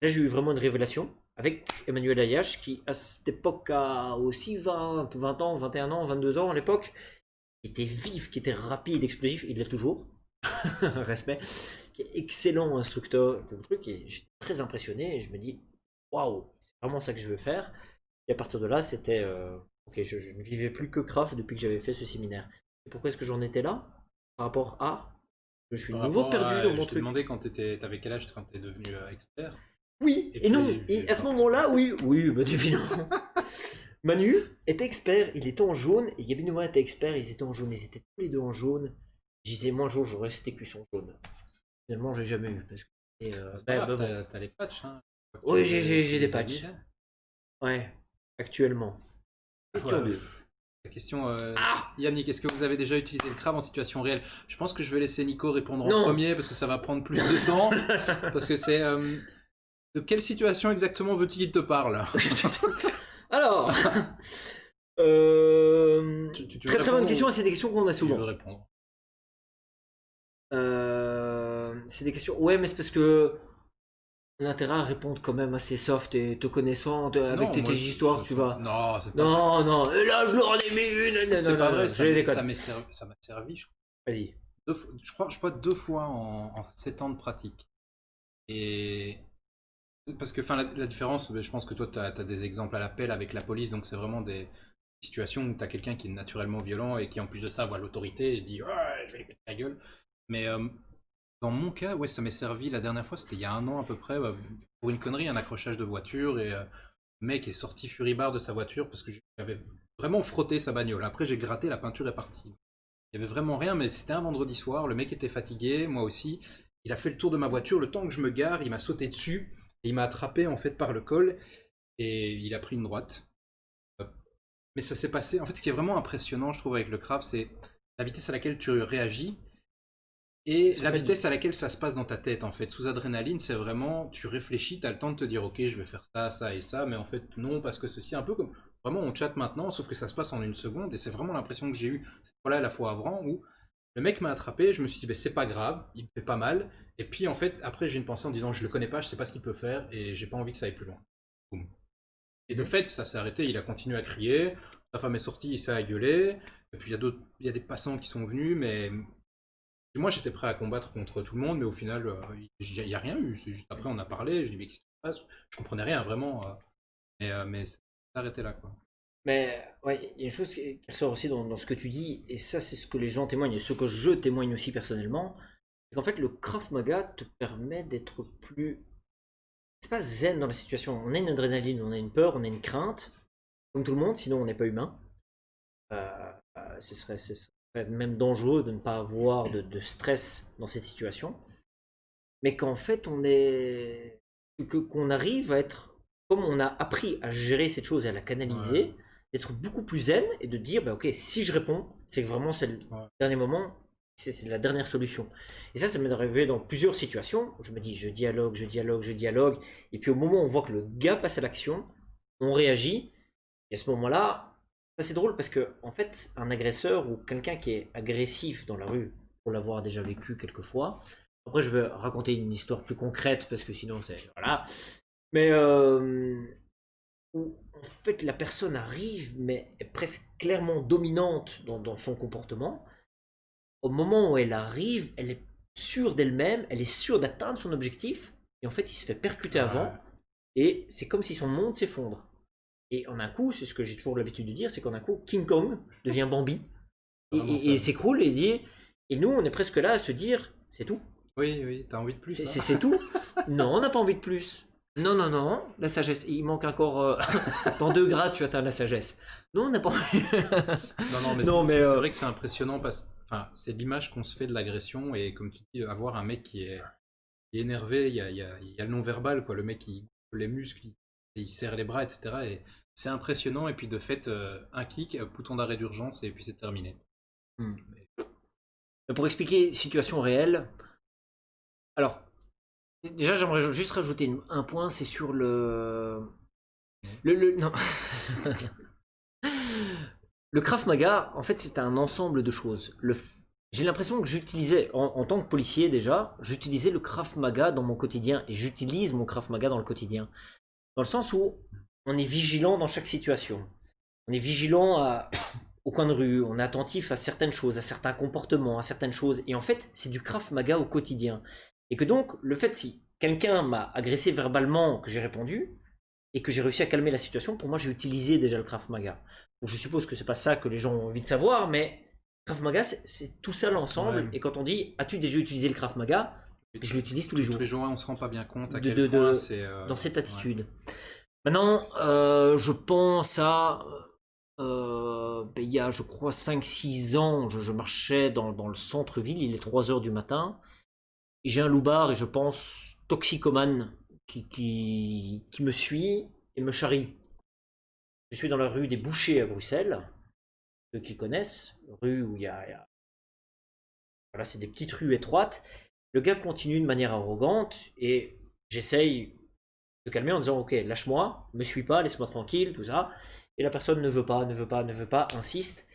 Là, j'ai eu vraiment une révélation avec Emmanuel Ayache, qui à cette époque a aussi 20 ans, 21 ans, 22 ans à l'époque, qui était vif, qui était rapide, explosif, il l'est toujours, respect, qui est excellent instructeur, le truc, et j'étais très impressionné, et je me dis, waouh, c'est vraiment ça que je veux faire. Et à partir de là, c'était, ok, je ne vivais plus que Krav depuis que j'avais fait ce séminaire. Et pourquoi est-ce que j'en étais là? Par rapport à, je suis Par nouveau rapport à- perdu dans mon Je t'ai truc. demandé quand t'avais quel âge quand t'es devenu expert. Oui, Et et non, puis, et à ce moment-là, oui, bah évidemment. Manu était expert, il était en jaune, et Gabin et moi étaient experts, ils étaient en jaune, ils étaient tous les deux en jaune. Je disais, moi, un jour, j'aurais cette écusson jaune. Finalement, je l'ai jamais eu. Parce que, C'est pas grave, bon. t'as les patchs, hein. Faut que Oui, tu j'ai des les patchs. alignes. Ouais, actuellement. Question Ouais, 2. la question, Ah Yannick, est-ce que vous avez déjà utilisé le crabe en situation réelle? Je pense que je vais laisser Nico répondre en Non. premier parce que ça va prendre plus de temps. Parce que c'est. De quelle situation exactement veux-tu qu'il te parle? Alors, Tu veux très très bonne répondre question, ou et c'est des questions qu'on a tu veux souvent. répondre? C'est des questions. Ouais, mais c'est parce que on a intérêt à répondre quand même assez soft et te connaissant, avec Non, tes moi, histoires, tu vas. Non, c'est pas. Non, non, et là je leur en ai mis une. Non, C'est non, pas non, vrai, non, je les déconne. ça m'a servi, Vas-y. je crois 2 fois en 7 ans de pratique. Et parce que, enfin, la différence, je pense que toi, tu as des exemples à l'appel avec la police, donc c'est vraiment des situations où tu as quelqu'un qui est naturellement violent et qui, en plus de ça, voit l'autorité et se dit ouais, je vais les péter la gueule. Mais dans mon cas, ouais, ça m'est servi la dernière fois, c'était il y a 1 an à peu près, pour une connerie, un accrochage de voiture, et le mec est sorti furibard de sa voiture parce que j'avais vraiment frotté sa bagnole. Après, j'ai gratté, la peinture est partie. Il y avait vraiment rien, mais c'était un vendredi soir, le mec était fatigué, moi aussi. Il a fait le tour de ma voiture, le temps que je me gare, il m'a sauté dessus, et il m'a attrapé en fait par le col, et il a pris une droite. Mais ça s'est passé, en fait ce qui est vraiment impressionnant je trouve avec le craft, c'est la vitesse à laquelle tu réagis, et la vitesse à laquelle ça se passe dans ta tête en fait. Sous adrénaline, c'est vraiment, tu réfléchis, tu as le temps de te dire ok, je vais faire ça, ça et ça, mais en fait non, parce que ceci, un peu comme, vraiment on chatte maintenant, sauf que ça se passe en 1 seconde, et c'est vraiment l'impression que j'ai eue cette fois-là, la fois avant, où le mec m'a attrapé, je me suis dit, bah, c'est pas grave, il me fait pas mal. Et puis en fait, après j'ai une pensée en disant, je le connais pas, je sais pas ce qu'il peut faire, et j'ai pas envie que ça aille plus loin. Boum. Et de fait, ça s'est arrêté, il a continué à crier, sa femme est sortie, il s'est gueulé, et puis il y a des passants qui sont venus, mais moi j'étais prêt à combattre contre tout le monde, mais au final, il n'y a rien eu. C'est juste après on a parlé, je dis, mais qu'est-ce qui se passe? Je comprenais rien vraiment, mais ça s'est arrêté là, quoi. Mais ouais, il y a une chose qui ressort aussi dans ce que tu dis, et ça c'est ce que les gens témoignent, et ce que je témoigne aussi personnellement, c'est qu'en fait le Krav Maga te permet d'être plus. C'est pas zen dans la situation. On a une adrénaline, on a une peur, on a une crainte, comme tout le monde, sinon on n'est pas humain. Ce serait même dangereux de ne pas avoir de stress dans cette situation. Mais qu'en fait on est. Qu'on arrive à être. Comme on a appris à gérer cette chose et à la canaliser, Ouais. d'être beaucoup plus zen et de dire bah, ok, si je réponds, c'est que vraiment c'est le Ouais. dernier moment, c'est la dernière solution. Et ça m'est arrivé dans plusieurs situations où je me dis je dialogue, je dialogue, je dialogue, et puis au moment où on voit que le gars passe à l'action, on réagit, et à ce moment-là, ça c'est drôle parce que en fait, un agresseur ou quelqu'un qui est agressif dans la rue, pour l'avoir déjà vécu quelques fois, après je vais raconter une histoire plus concrète parce que sinon c'est. Voilà. Mais où en fait la personne arrive, mais est presque clairement dominante dans son comportement. Au moment où elle arrive, elle est sûre d'elle-même, elle est sûre d'atteindre son objectif, et en fait il se fait percuter Ouais. avant, et c'est comme si son monde s'effondre. Et en un coup, c'est ce que j'ai toujours l'habitude de dire, c'est qu'en un coup, King Kong devient Bambi, Vraiment ça. et s'écroule, et dit, et nous on est presque là à se dire, c'est tout. Oui, oui, t'as envie de plus, là? C'est tout. Non, on n'a pas envie de plus. Non, non, non, la sagesse. Il manque encore. Dans 2 grades, tu atteins la sagesse. Non, on n'a pas envie. Non, non, mais Non, mais. c'est vrai que c'est impressionnant parce enfin, c'est l'image qu'on se fait de l'agression et comme tu dis, avoir un mec qui est énervé, il y a le non-verbal, quoi. Le mec, il gonfle les muscles, il serre les bras, etc. Et c'est impressionnant. Et puis de fait, un kick, bouton d'arrêt d'urgence et puis c'est terminé. Hmm. Pour expliquer situation réelle, alors, déjà, j'aimerais juste rajouter un point, c'est sur le. Non. Le Krav Maga, en fait, c'est un ensemble de choses. J'ai l'impression que j'utilisais, en tant que policier déjà, j'utilisais le Krav Maga dans mon quotidien et j'utilise mon Krav Maga dans le quotidien. Dans le sens où on est vigilant dans chaque situation. On est vigilant au coin de rue, on est attentif à certaines choses, à certains comportements, à certaines choses. Et en fait, c'est du Krav Maga au quotidien. Et que donc, le fait si quelqu'un m'a agressé verbalement, que j'ai répondu, et que j'ai réussi à calmer la situation, pour moi j'ai utilisé déjà le Krav Maga. Donc je suppose que c'est pas ça que les gens ont envie de savoir, mais Krav Maga c'est tout ça l'ensemble. Ouais. Et quand on dit as-tu déjà utilisé le Krav Maga, je l'utilise tous les jours. Tous les jours, on se rend pas bien compte à De, quel de, point de, c'est. dans cette Ouais. attitude. Maintenant, je pense à... il y a, je crois, 5 6 ans, je marchais dans le centre-ville, il est 3 heures du matin. Et j'ai un loupard et je pense toxicomane qui me suit et me charrie. Je suis dans la rue des Bouchers à Bruxelles, ceux qui connaissent, rue où voilà, c'est des petites rues étroites. Le gars continue de manière arrogante et j'essaye de calmer en disant ok, lâche-moi, me suis pas, laisse-moi tranquille, tout ça. Et la personne ne veut pas, ne veut pas, ne veut pas, insiste.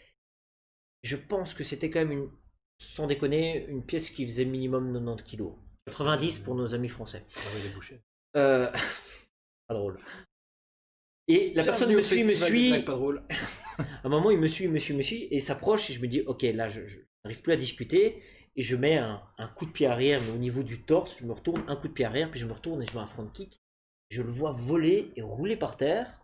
Je pense que c'était quand même sans déconner, une pièce qui faisait minimum 90 kilos. 90 pour nos amis français. La rue des Bouchers. Pas drôle. Et la personne Bienvenue me au suit, me festival des suit. blagues pas drôles. À un moment, il me suit, et s'approche, et je me dis, ok, là, je n'arrive plus à discuter, et je mets un coup de pied arrière, mais au niveau du torse, je me retourne, un coup de pied arrière, puis je me retourne et je mets un front kick. Je le vois voler et rouler par terre.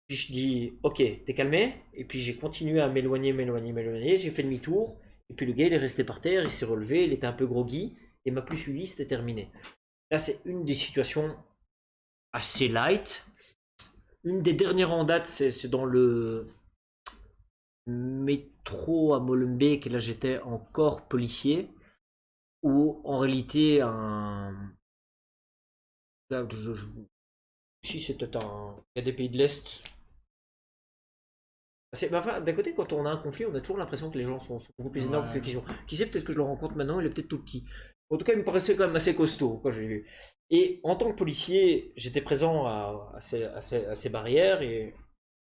Puis je dis, ok, t'es calmé, et puis j'ai continué à m'éloigner, j'ai fait demi-tour, et puis le gars, il est resté par terre, il s'est relevé, il était un peu groggy, et m'a plus suivi, c'était terminé. Là, c'est une des situations assez light. Une des dernières en date, c'est dans le métro à Molenbeek, et là j'étais encore policier, où en réalité là, si c'était il y a des pays de l'Est. Enfin, d'un côté, quand on a un conflit, on a toujours l'impression que les gens sont beaucoup plus énormes que Ouais. qu'ils sont. Qui sait, peut-être que je le rencontre maintenant, il est peut-être tout petit. En tout cas, il me paraissait quand même assez costaud quand j'ai vu. Et en tant que policier, j'étais présent à ces barrières, et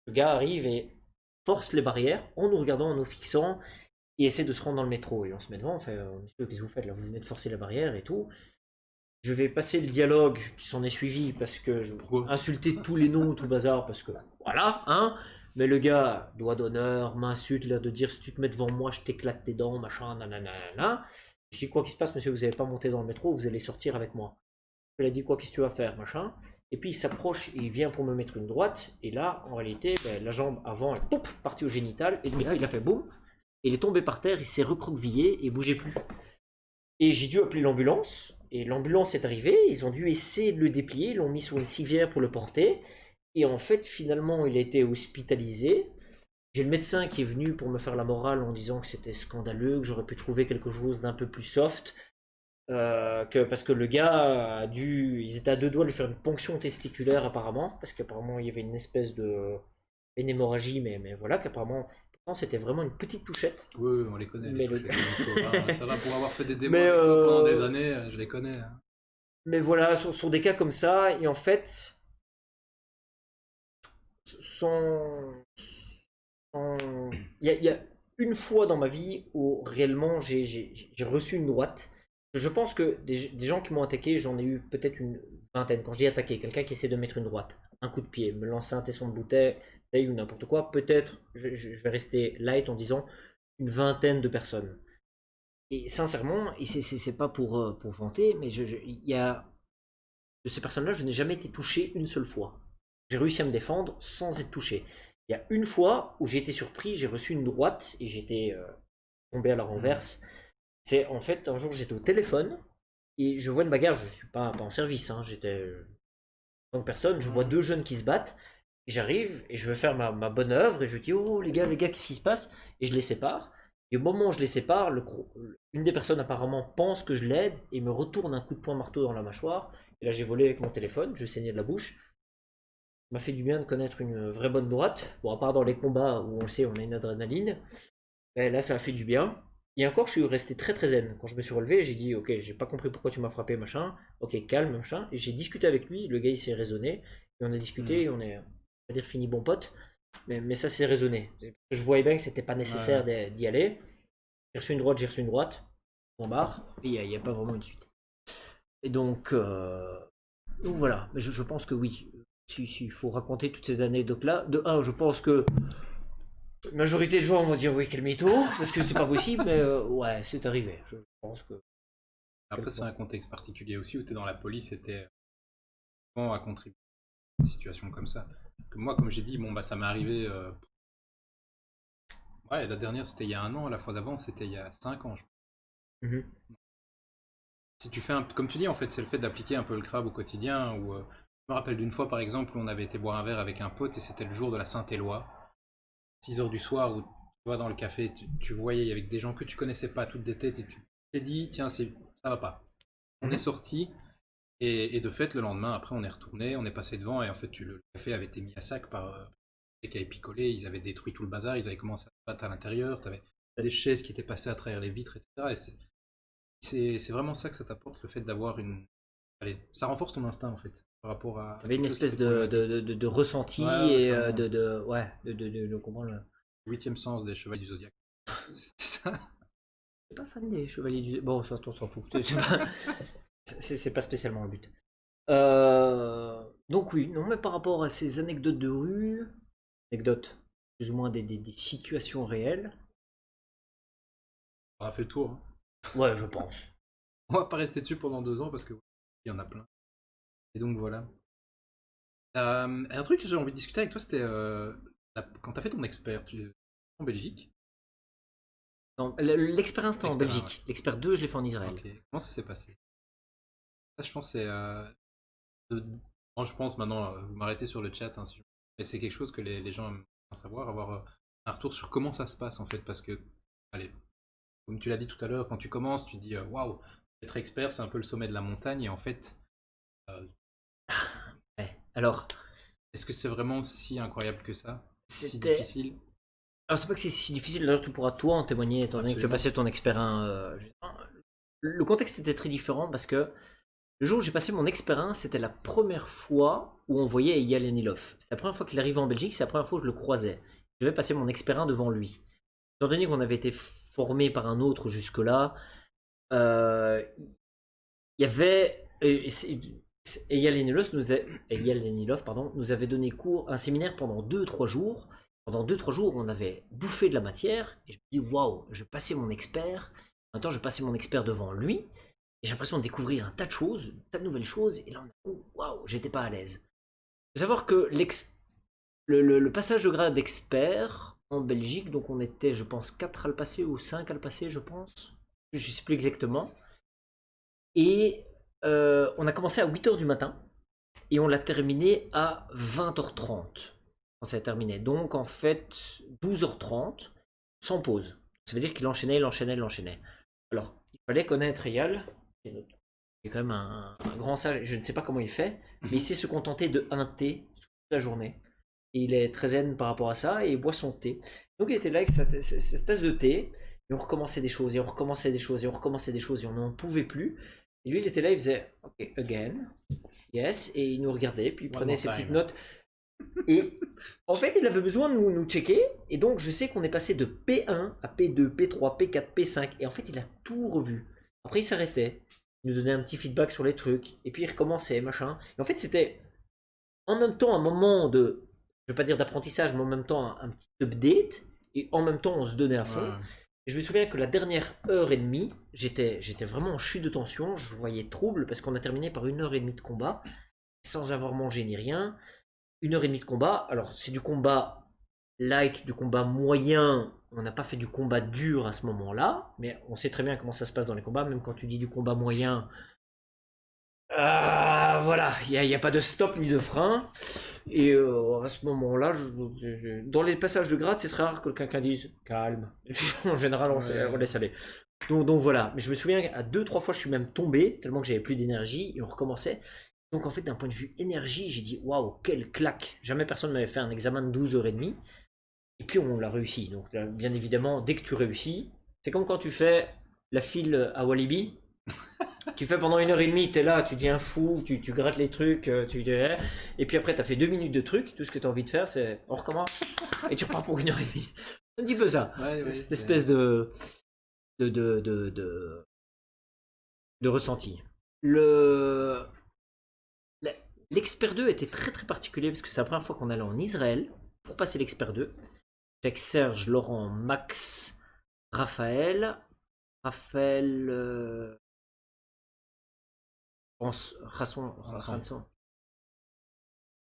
le gars arrive et force les barrières en nous regardant, en nous fixant, et essaie de se rendre dans le métro. Et on se met devant, on fait monsieur, qu'est-ce que vous faites là? Vous venez de forcer la barrière et tout. Je vais passer le dialogue qui s'en est suivi parce que je Pourquoi? insulter tous les noms, tout le bazar, parce que voilà, hein. Mais le gars, doigt d'honneur, m'insulte, l'air de dire si tu te mets devant moi, je t'éclate tes dents, machin, nanana. Je dis quoi qu'il se passe, monsieur, vous n'allez pas monter dans le métro, vous allez sortir avec moi. Il a dit quoi, qu'est-ce que tu vas faire, machin. Et puis il s'approche et il vient pour me mettre une droite. Et là, en réalité, la jambe avant, elle pouf, partie au génital. Et le gars, il a fait boum. Et il est tombé par terre, il s'est recroquevillé et bougeait plus. Et j'ai dû appeler l'ambulance. Et l'ambulance est arrivée. Ils ont dû essayer de le déplier. Ils l'ont mis sur une civière pour le porter. Et en fait, finalement, il a été hospitalisé. J'ai le médecin qui est venu pour me faire la morale en disant que c'était scandaleux, que j'aurais pu trouver quelque chose d'un peu plus soft. Parce que le gars a dû. Ils étaient à 2 doigts de lui faire une ponction testiculaire, apparemment. Parce qu'apparemment, il y avait une espèce de. Une hémorragie, mais voilà, qu'apparemment. Pourtant, c'était vraiment une petite touchette. Oui, on les connaît, les Mais, le... touchettes de Nico, hein. Ça va, pour avoir fait des démos mais, avec toi pendant des années, je les connais, hein. mais voilà, sur des cas comme ça, et en fait, sont. Il y a une fois dans ma vie où réellement j'ai reçu une droite. Je pense que des gens qui m'ont attaqué, j'en ai eu peut-être une vingtaine. Quand je dis attaquer, quelqu'un qui essaie de mettre une droite, un coup de pied, me lancer un tesson de bouteille ou n'importe quoi, peut-être, je vais rester light en disant une vingtaine de personnes. Et sincèrement, et c'est pas pour vanter, mais il y a de ces personnes-là, je n'ai jamais été touché une seule fois. J'ai réussi à me défendre sans être touché. Il y a une fois où j'ai été surpris, j'ai reçu une droite et j'étais tombé à la renverse. C'est en fait un jour j'étais au téléphone et je vois une bagarre, je suis pas en service, hein, j'étais en tant que personne, je vois 2 jeunes qui se battent, et j'arrive et je veux faire ma bonne œuvre et je dis oh les gars, qu'est-ce qui se passe? Et je les sépare. Et au moment où je les sépare, une des personnes apparemment pense que je l'aide et me retourne un coup de poing marteau dans la mâchoire. Et là j'ai volé avec mon téléphone, je saignais de la bouche. Ça m'a fait du bien de connaître une vraie bonne droite. Bon, à part dans les combats où on le sait, on a une adrénaline. Mais là, ça a fait du bien. Et encore, je suis resté très très zen. Quand je me suis relevé, j'ai dit, ok, j'ai pas compris pourquoi tu m'as frappé, machin. Ok, calme, machin. Et j'ai discuté avec lui. Le gars, il s'est raisonné. Et on a discuté. Et on est, on va dire, fini bon pote. Mais ça s'est raisonné. Je voyais bien que c'était pas nécessaire Ouais. d'y aller. J'ai reçu une droite, j'ai reçu une droite. On barre. Et il n'y a pas vraiment une suite. Et donc voilà. Mais je pense que oui. Si, il faut raconter toutes ces anecdotes-là. De un, je pense que la majorité des gens vont dire oui, quel mytho, parce que c'est pas possible, mais ouais, c'est arrivé. Je pense que Après, c'est quelquefois. un contexte particulier aussi où tu es dans la police et tu es souvent à contribuer à des situations comme ça. Que moi, comme j'ai dit, bon, bah, ça m'est arrivé. Ouais, la dernière, c'était il y a un an, la fois d'avant, c'était il y a 5 ans. Mhm. Si tu fais un, comme tu dis, en fait, c'est le fait d'appliquer un peu le crabe au quotidien, ou Je me rappelle d'une fois, par exemple, où on avait été boire un verre avec un pote et c'était le jour de la Saint-Éloi, 6 heures du soir, où tu vas dans le café, tu voyais avec des gens que tu connaissais pas, toutes des têtes, et tu t'es dit, tiens, ça va pas. On est Mhm. sorti, et de fait, le lendemain, après, on est retourné, on est passé devant, et en fait, le café avait été mis à sac par les qui avaient picolé, ils avaient détruit tout le bazar, ils avaient commencé à se battre à l'intérieur, t'avais des chaises qui étaient passées à travers les vitres, etc. Et c'est vraiment ça que ça t'apporte, le fait d'avoir une. Allez, ça renforce ton instinct, en fait, par rapport à T'avais une quelque chose qui espèce était problématique. de Ouais, ressenti ouais, et clairement. ouais, comment le. Huitième sens des chevaliers du zodiaque. C'était ça. Je suis pas fan des chevaliers du. Bon, ça, on s'en fout. C'est pas spécialement le but. Donc oui, non, mais par rapport à ces anecdotes de rue, anecdotes, plus ou moins des situations réelles, On a fait le tour, hein. ouais, je pense. On va pas rester dessus pendant 2 ans parce que il y en a plein. Et donc voilà. Un truc que j'ai envie de discuter avec toi, c'était quand t'as fait ton expert, en Belgique. L'expérience était en Expert 1, ouais. Belgique. L'expert 2, je l'ai fait en Israël. Ok. Comment ça s'est passé? Ça, je pense, c'est. De- Moi, je pense maintenant, vous m'arrêtez sur le chat, hein, mais c'est quelque chose que les gens aiment bien savoir, avoir un retour sur comment ça se passe en fait, parce que, allez, comme tu l'as dit tout à l'heure, quand tu commences, tu te dis waouh, être expert, c'est un peu le sommet de la montagne, et en fait, euh, Ouais. Alors, est-ce que c'est vraiment si incroyable que ça? Si c'était. difficile? Alors, c'est pas que c'est si difficile, d'ailleurs, tu pourras toi en témoigner, étant donné que tu as Absolument. passé ton expert 1. Le contexte était très différent parce que le jour où j'ai passé mon expérience, c'était la première fois où on voyait Eyal Enilov. C'est la première fois qu'il arrivait en Belgique, c'est la première fois où je le croisais. Je devais passer mon expérience devant lui. Étant donné qu'on avait été formé par un autre jusque-là, il y avait. Eyal Enilov, pardon, nous avait donné cours, un séminaire pendant 2-3 jours. Pendant 2-3 jours, on avait bouffé de la matière. Et je me dis, waouh, je vais passer mon expert. En même temps, je vais passer mon expert devant lui. Et j'ai l'impression de découvrir un tas de choses, un tas de nouvelles choses. Et là, waouh, j'étais pas à l'aise. Il faut savoir que le passage de grade d'expert en Belgique, donc on était, je pense, 4 à le passer ou 5 à le passer, je pense. Je sais plus exactement. Et on a commencé à 8 heures du matin et on l'a terminé à 20h30. On s'est terminé. Donc en fait, 12h30 sans pause. Ça veut dire qu'il enchaînait, il enchaînait, il enchaînait. Alors, il fallait connaître Eyal, qui est quand même un grand sage. Je ne sais pas comment il fait, mais il sait se contenter de un thé toute la journée. Et il est très zen par rapport à ça et il boit son thé. Donc il était là avec cette tasse de thé et on recommençait des choses et on recommençait des choses et on recommençait des choses et on n'en pouvait plus. Et lui il était là, il faisait OK, again, yes, et il nous regardait, puis il One prenait more ses petites time. notes. Et en fait, il avait besoin de nous checker. Et donc, je sais qu'on est passé de P1 à P2, P3, P4, P5. Et en fait, il a tout revu. Après, il s'arrêtait. Il nous donnait un petit feedback sur les trucs. Et puis, il recommençait, machin. Et en fait, c'était en même temps un moment de, je vais pas dire d'apprentissage, mais en même temps un petit update. Et en même temps, on se donnait à fond. Ouais. Et je me souviens que la dernière heure et demie, j'étais vraiment en chute de tension. Je voyais trouble parce qu'on a terminé par 1 heure et demie de combat sans avoir mangé ni rien. 1 heure et demie de combat. Alors, c'est du combat light, du combat moyen. On n'a pas fait du combat dur à ce moment-là, mais on sait très bien comment ça se passe dans les combats. Même quand tu dis du combat moyen, voilà, il n'y a pas de stop ni de frein. Et à ce moment-là, dans les passages de grade, c'est très rare que quelqu'un dise calme. En général, on Ouais. laisse aller. Donc voilà, mais je me souviens à 2-3 fois, je suis même tombé, tellement que j'avais plus d'énergie, et on recommençait. Donc en fait, d'un point de vue énergie, j'ai dit waouh, quelle claque! Jamais personne ne m'avait fait un examen de 12h30. Et puis on l'a réussi. Donc bien évidemment, dès que tu réussis, c'est comme quand tu fais la file à Walibi. Tu fais pendant 1 heure et demie, t'es là, tu deviens fou, tu grattes les trucs, et puis après t'as fait 2 minutes de trucs, tout ce que t'as envie de faire c'est on recommence, et tu repars pour 1 heure et demie. C'est un petit peu ça, Ouais, c'est ouais, cette espèce de, de, de, de, de ressenti. Le, L'expert 2 était très très particulier parce que c'est la première fois qu'on allait en Israël pour passer l'expert 2 avec Serge, Laurent, Max, Raphaël, ensemble. Ranson.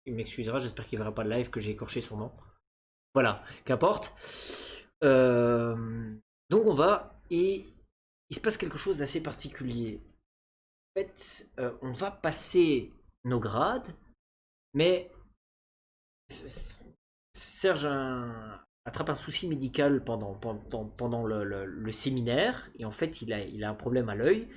Il m'excusera, j'espère qu'il ne verra pas le live que j'ai écorché son nom. Voilà, qu'importe. Donc on va et il se passe quelque chose d'assez particulier. En fait, on va passer nos grades Mais Serge attrape un souci médical pendant le séminaire, et en fait il a un problème à l'œil,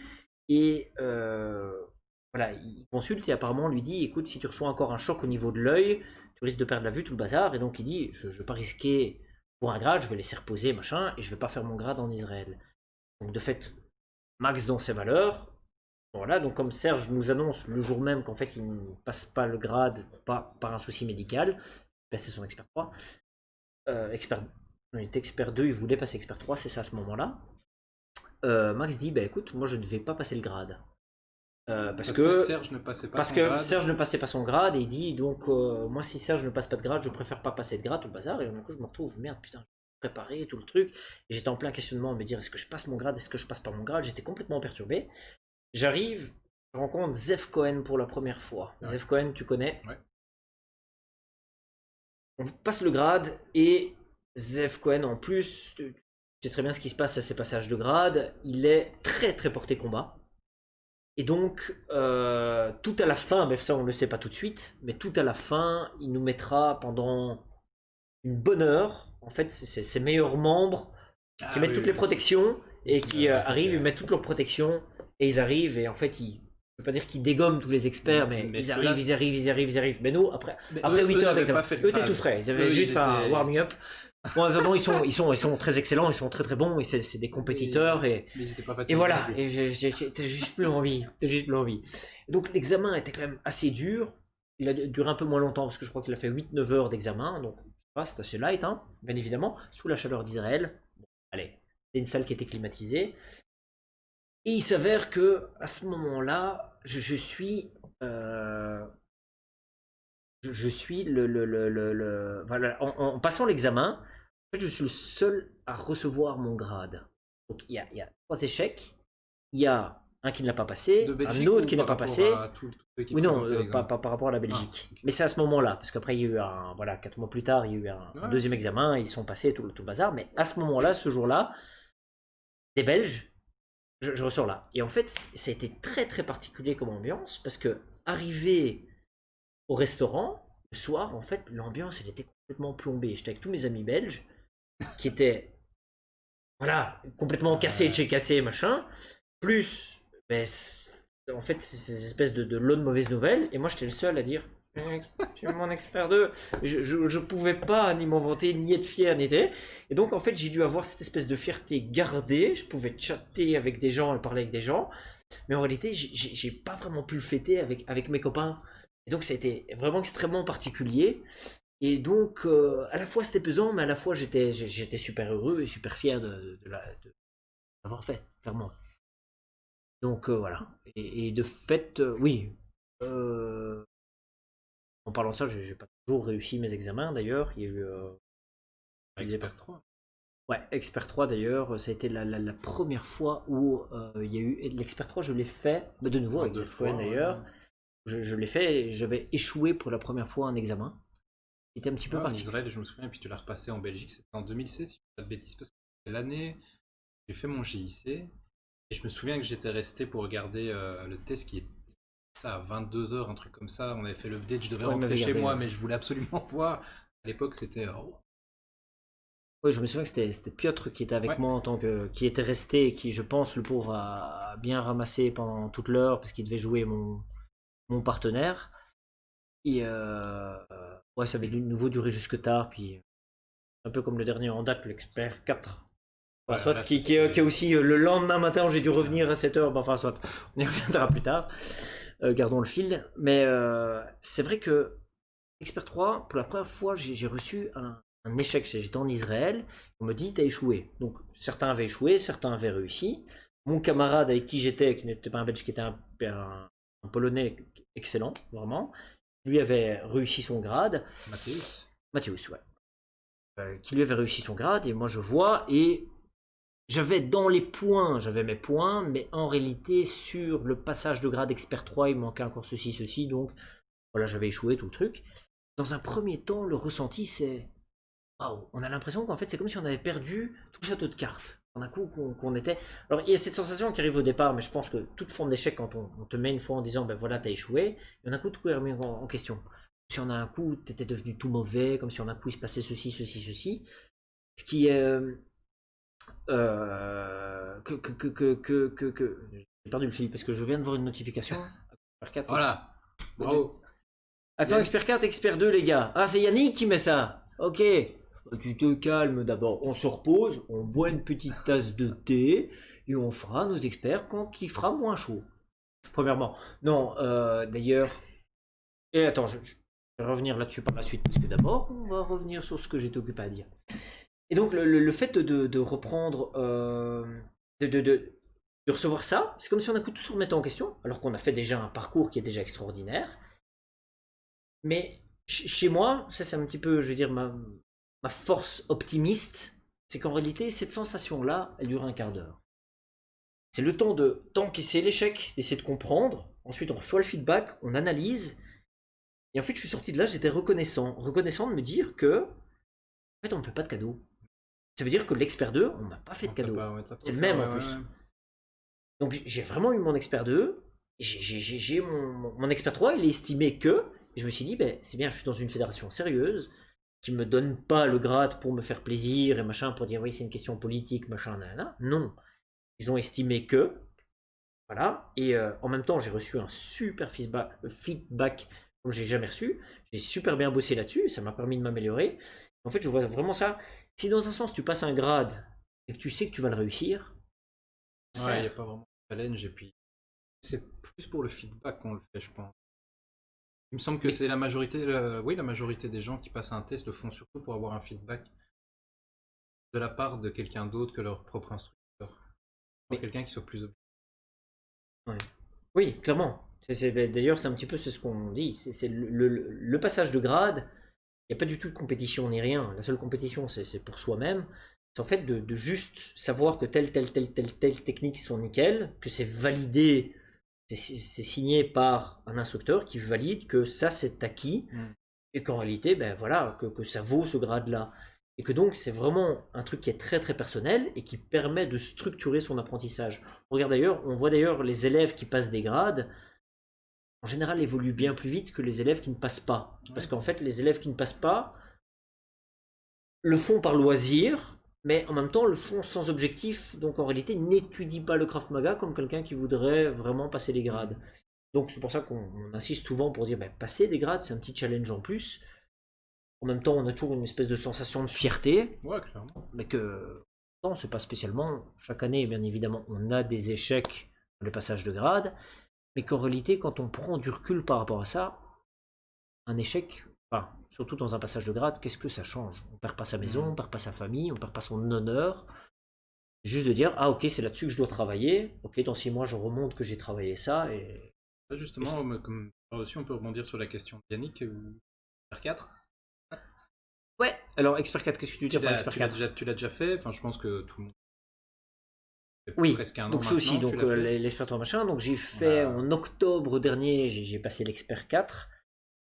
et voilà, il consulte et apparemment on lui dit écoute, si tu reçois encore un choc au niveau de l'œil, tu risques de perdre la vue, tout le bazar, et donc il dit je ne vais pas risquer pour un grade, je vais laisser reposer machin, et je vais pas faire mon grade en Israël. Donc de fait, Max dans ses valeurs. Voilà, donc comme Serge nous annonce le jour même qu'en fait il ne passe pas le grade, pas par un souci médical, c'est son expert 3. Expert, il était expert 2, il voulait passer expert 3, c'est ça à ce moment-là. Max dit bah écoute, moi je ne vais pas passer le grade. Parce que Serge ne passait pas son grade. Serge ne passait pas son grade, et il dit donc moi si Serge ne passe pas de grade, je préfère pas passer de grade, tout le bazar, et du coup je me retrouve merde putain, préparé tout le truc, et j'étais en plein questionnement à me dire est-ce que je passe mon grade, est-ce que je passe pas mon grade, j'étais complètement perturbé. J'arrive, je rencontre Zev Cohen pour la première fois. Ouais. Zev Cohen, tu connais. Ouais. On passe le grade, et Zev Cohen en plus, tu sais très bien ce qui se passe à ces passages de grade, il est très très porté combat. Et donc, tout à la fin, mais ça on ne le sait pas tout de suite, mais tout à la fin, il nous mettra pendant une bonne heure, en fait, c'est ses meilleurs membres qui mettent toutes les protections, et qui arrivent, ils mettent toutes leurs protections, et ils arrivent, et en fait, je ne veux pas dire qu'ils dégomment tous les experts, mais ils arrivent. Mais nous, après 8 heures d'examen, eux étaient tout frais, ils avaient juste fait un warming up. Bon, vraiment, ils sont très excellents, ils sont très très bons, et c'est des compétiteurs, et voilà, et t'as juste plus envie, Donc l'examen était quand même assez dur, il a duré un peu moins longtemps, parce que je crois qu'il a fait 8-9 heures d'examen, donc c'est assez light, hein, bien évidemment, sous la chaleur d'Israël. Bon, allez, c'est une salle qui était climatisée, et il s'avère que à ce moment-là, je suis voilà, en passant l'examen. En fait, je suis le seul à recevoir mon grade. Donc il y a 3 échecs. Il y a un qui ne l'a pas passé, un autre qui n'a pas passé. Oui, non, pas par rapport à la Belgique. Okay. Mais c'est à ce moment-là, parce qu'après il y a eu 4 mois plus tard, il y a eu un deuxième examen, ils sont passés tout le bazar. Mais à ce moment-là, ce jour-là, des Belges, je ressors là. Et en fait, ça a été très très particulier comme ambiance, parce que arrivé au restaurant, le soir, en fait, l'ambiance elle était complètement plombée. J'étais avec tous mes amis belges qui étaient voilà, complètement cassés de chez cassés, machin. Plus, en fait, ces espèces de lots de mauvaises nouvelles. Et moi, j'étais le seul à dire je suis mon expert 2. Je pouvais pas ni m'en vanter, ni être fier, ni être. Et donc, en fait, j'ai dû avoir cette espèce de fierté gardée. Je pouvais chatter avec des gens et parler avec des gens. Mais en réalité, j'ai pas vraiment pu le fêter avec mes copains. Et donc, ça a été vraiment extrêmement particulier. Et donc, à la fois c'était pesant, mais à la fois j'étais super heureux et super fier de l'avoir fait, clairement. Donc voilà. Et de fait, oui. En parlant de ça, j'ai pas toujours réussi mes examens d'ailleurs. Il y a eu. Expert 3. Ouais, Expert 3 d'ailleurs, ça a été la première fois où il y a eu. L'Expert 3, je l'ai fait, de nouveau avec 2 fois d'ailleurs. Je l'ai fait, j'avais échoué pour la première fois un examen. Était un petit peu en Israël, je me souviens, et puis tu l'as repassé en Belgique, c'était en 2016, si je ne dis pas de bêtises, parce que c'était l'année j'ai fait mon GIC, et je me souviens que j'étais resté pour regarder le test qui est ça à 22 heures, un truc comme ça. On avait fait l'update, je devais rentrer chez moi, mais je voulais absolument voir. À l'époque, c'était. Oui, je me souviens que c'était Piotr qui était avec moi en tant que. Qui était resté, et qui, je pense, le pauvre a bien ramassé pendant toute l'heure, parce qu'il devait jouer mon partenaire. Et ouais, ça avait de nouveau duré jusque tard, puis un peu comme le dernier en date, l'Expert 4. Enfin, soit qui est aussi le lendemain matin où j'ai dû revenir à 7h, enfin soit, on y reviendra plus tard. Gardons le fil. Mais c'est vrai que Expert 3, pour la première fois, j'ai reçu un échec. J'étais en Israël, on me dit t'as échoué. Donc certains avaient échoué, certains avaient réussi. Mon camarade avec qui j'étais, qui n'était pas un Belge, qui était un Polonais excellent, vraiment, lui avait réussi son grade. Mathéus, ouais. Qui lui avait réussi son grade, et moi je vois, et j'avais dans les points, j'avais mes points, mais en réalité sur le passage de grade Expert 3, il manquait encore ceci, donc voilà, j'avais échoué tout le truc. Dans un premier temps, le ressenti c'est waouh, on a l'impression qu'en fait c'est comme si on avait perdu tout le château de cartes. D'un coup qu'on était. Alors il y a cette sensation qui arrive au départ, mais je pense que toute forme d'échec, quand on te met une fois en disant ben voilà t'as échoué, et d'un coup tout est remis en question. si en un coup, tu étais devenu tout mauvais, comme si en un coup, il se passait ceci, ceci, ceci. Ce qui est... J'ai perdu le fil parce que je viens de voir une notification. Voilà. Bravo. Attends, expert 4, expert 2, les gars. Ah, c'est Yannick qui met ça. Ok. Tu te calmes d'abord. On se repose, on boit une petite tasse de thé et on fera nos experts quand il fera moins chaud. Premièrement. Non, d'ailleurs. Et attends, je vais revenir là-dessus par la suite parce que d'abord, on va revenir sur ce que j'étais occupé à dire. Et donc, le fait de reprendre. De recevoir ça, c'est comme si on a tout se remettait en question, alors qu'on a fait déjà un parcours qui est déjà extraordinaire. Mais chez moi, ça c'est un petit peu, je veux dire, ma force optimiste, c'est qu'en réalité, cette sensation-là, elle dure un quart d'heure. C'est le temps d'encaisser l'échec, d'essayer de comprendre. Ensuite, on reçoit le feedback, on analyse. Et en fait, je suis sorti de là, j'étais reconnaissant. Reconnaissant de me dire que, en fait, on ne me fait pas de cadeau. Ça veut dire que l'expert 2, on m'a pas fait de cadeau. C'est le même en plus. Ouais. Donc j'ai vraiment eu mon expert 2. Et j'ai mon expert 3, il est estimé que. Et je me suis dit, ben, c'est bien, je suis dans une fédération sérieuse qui me donne pas le grade pour me faire plaisir et machin, pour dire oui, c'est une question politique, machin, nanana. Non. Ils ont estimé que. Voilà. Et en même temps, j'ai reçu un super feedback comme j'ai jamais reçu. J'ai super bien bossé là-dessus. Ça m'a permis de m'améliorer. En fait, je vois vraiment ça. Si dans un sens, tu passes un grade et que tu sais que tu vas le réussir. Ouais, il n'y a pas vraiment de challenge. Et puis, c'est plus pour le feedback qu'on le fait, je pense. Il me semble que c'est la majorité, oui, la majorité des gens qui passent un test le font surtout pour avoir un feedback de la part de quelqu'un d'autre que leur propre instructeur. Mais quelqu'un qui soit plus objectif. Ouais. Oui, clairement. D'ailleurs, c'est un petit peu ce qu'on dit. C'est le passage de grade. Il n'y a pas du tout de compétition ni rien. La seule compétition, c'est pour soi-même. C'est en fait de juste savoir que telle technique sont nickel, que c'est validé, c'est signé par un instructeur qui valide que ça c'est acquis, et qu'en réalité, ben voilà, que ça vaut ce grade-là. Et que donc c'est vraiment un truc qui est très très personnel et qui permet de structurer son apprentissage. On voit d'ailleurs les élèves qui passent des grades, en général évoluent bien plus vite que les élèves qui ne passent pas. Parce qu'en fait, les élèves qui ne passent pas le font par loisir, mais en même temps le font sans objectif, donc en réalité n'étudient pas le Krav Maga comme quelqu'un qui voudrait vraiment passer les grades. Donc c'est pour ça qu'on insiste souvent pour dire, passer des grades, c'est un petit challenge en plus. En même temps, on a toujours une espèce de sensation de fierté. Ouais, clairement. Mais que, non, c'est pas spécialement. Chaque année, bien évidemment, on a des échecs pour le passage de grade. Mais qu'en réalité, quand on prend du recul par rapport à ça, un échec, enfin, surtout dans un passage de grade, qu'est-ce que ça change? On perd pas sa maison, on perd pas sa famille, on perd pas son honneur. Juste de dire, ah ok, c'est là-dessus que je dois travailler. Ok, dans 6 mois, je remonte que j'ai travaillé ça. Et là, justement, comme par-dessus, on peut rebondir sur la question de Yannick ou R4. Ouais, alors Expert 4, qu'est-ce que tu veux dire par Expert 4? Tu l'as déjà fait, enfin je pense que tout le monde. Oui, presque un an donc ça aussi, donc l'expert 3 machin, donc j'ai fait en octobre dernier, j'ai passé l'expert 4,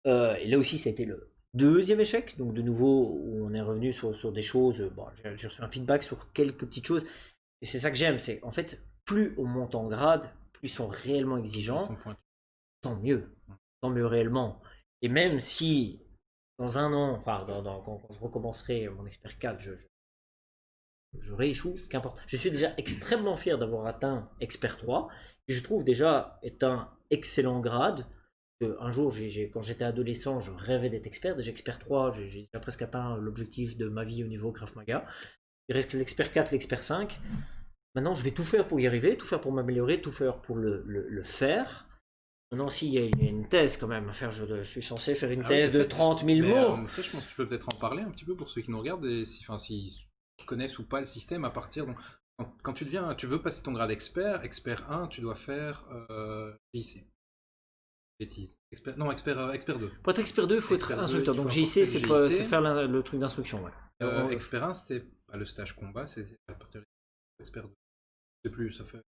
et là aussi ça a été le deuxième échec, donc de nouveau où on est revenu sur des choses, bon, j'ai reçu un feedback sur quelques petites choses, et c'est ça que j'aime, c'est en fait, plus on monte en grade, plus ils sont réellement exigeants, tant mieux réellement, et même si dans un an, enfin quand je recommencerai mon expert 4, je rééchoue, qu'importe. Je suis déjà extrêmement fier d'avoir atteint expert 3, qui je trouve déjà est un excellent grade. Un jour, quand j'étais adolescent, je rêvais d'être expert. Déjà expert 3, j'ai déjà presque atteint l'objectif de ma vie au niveau Krav Maga. Il reste l'expert 4, l'expert 5. Maintenant, je vais tout faire pour y arriver, tout faire pour m'améliorer, tout faire pour le faire. Maintenant, s'il y a une thèse quand même à faire, je suis censé faire une thèse de 30 000 mots. Ça, je pense que tu peux peut-être en parler un petit peu pour ceux qui nous regardent, et s'ils connaissent ou pas le système à partir. Donc, quand tu veux passer ton grade expert 1, tu dois faire JIC. Bêtise. Expert 2. Pour être expert 2, il faut être instructeur. Donc JIC, c'est faire le truc d'instruction. Ouais. Expert 1, c'était pas le stage combat, c'est à partir de expert 2. C'est plus, ça fait.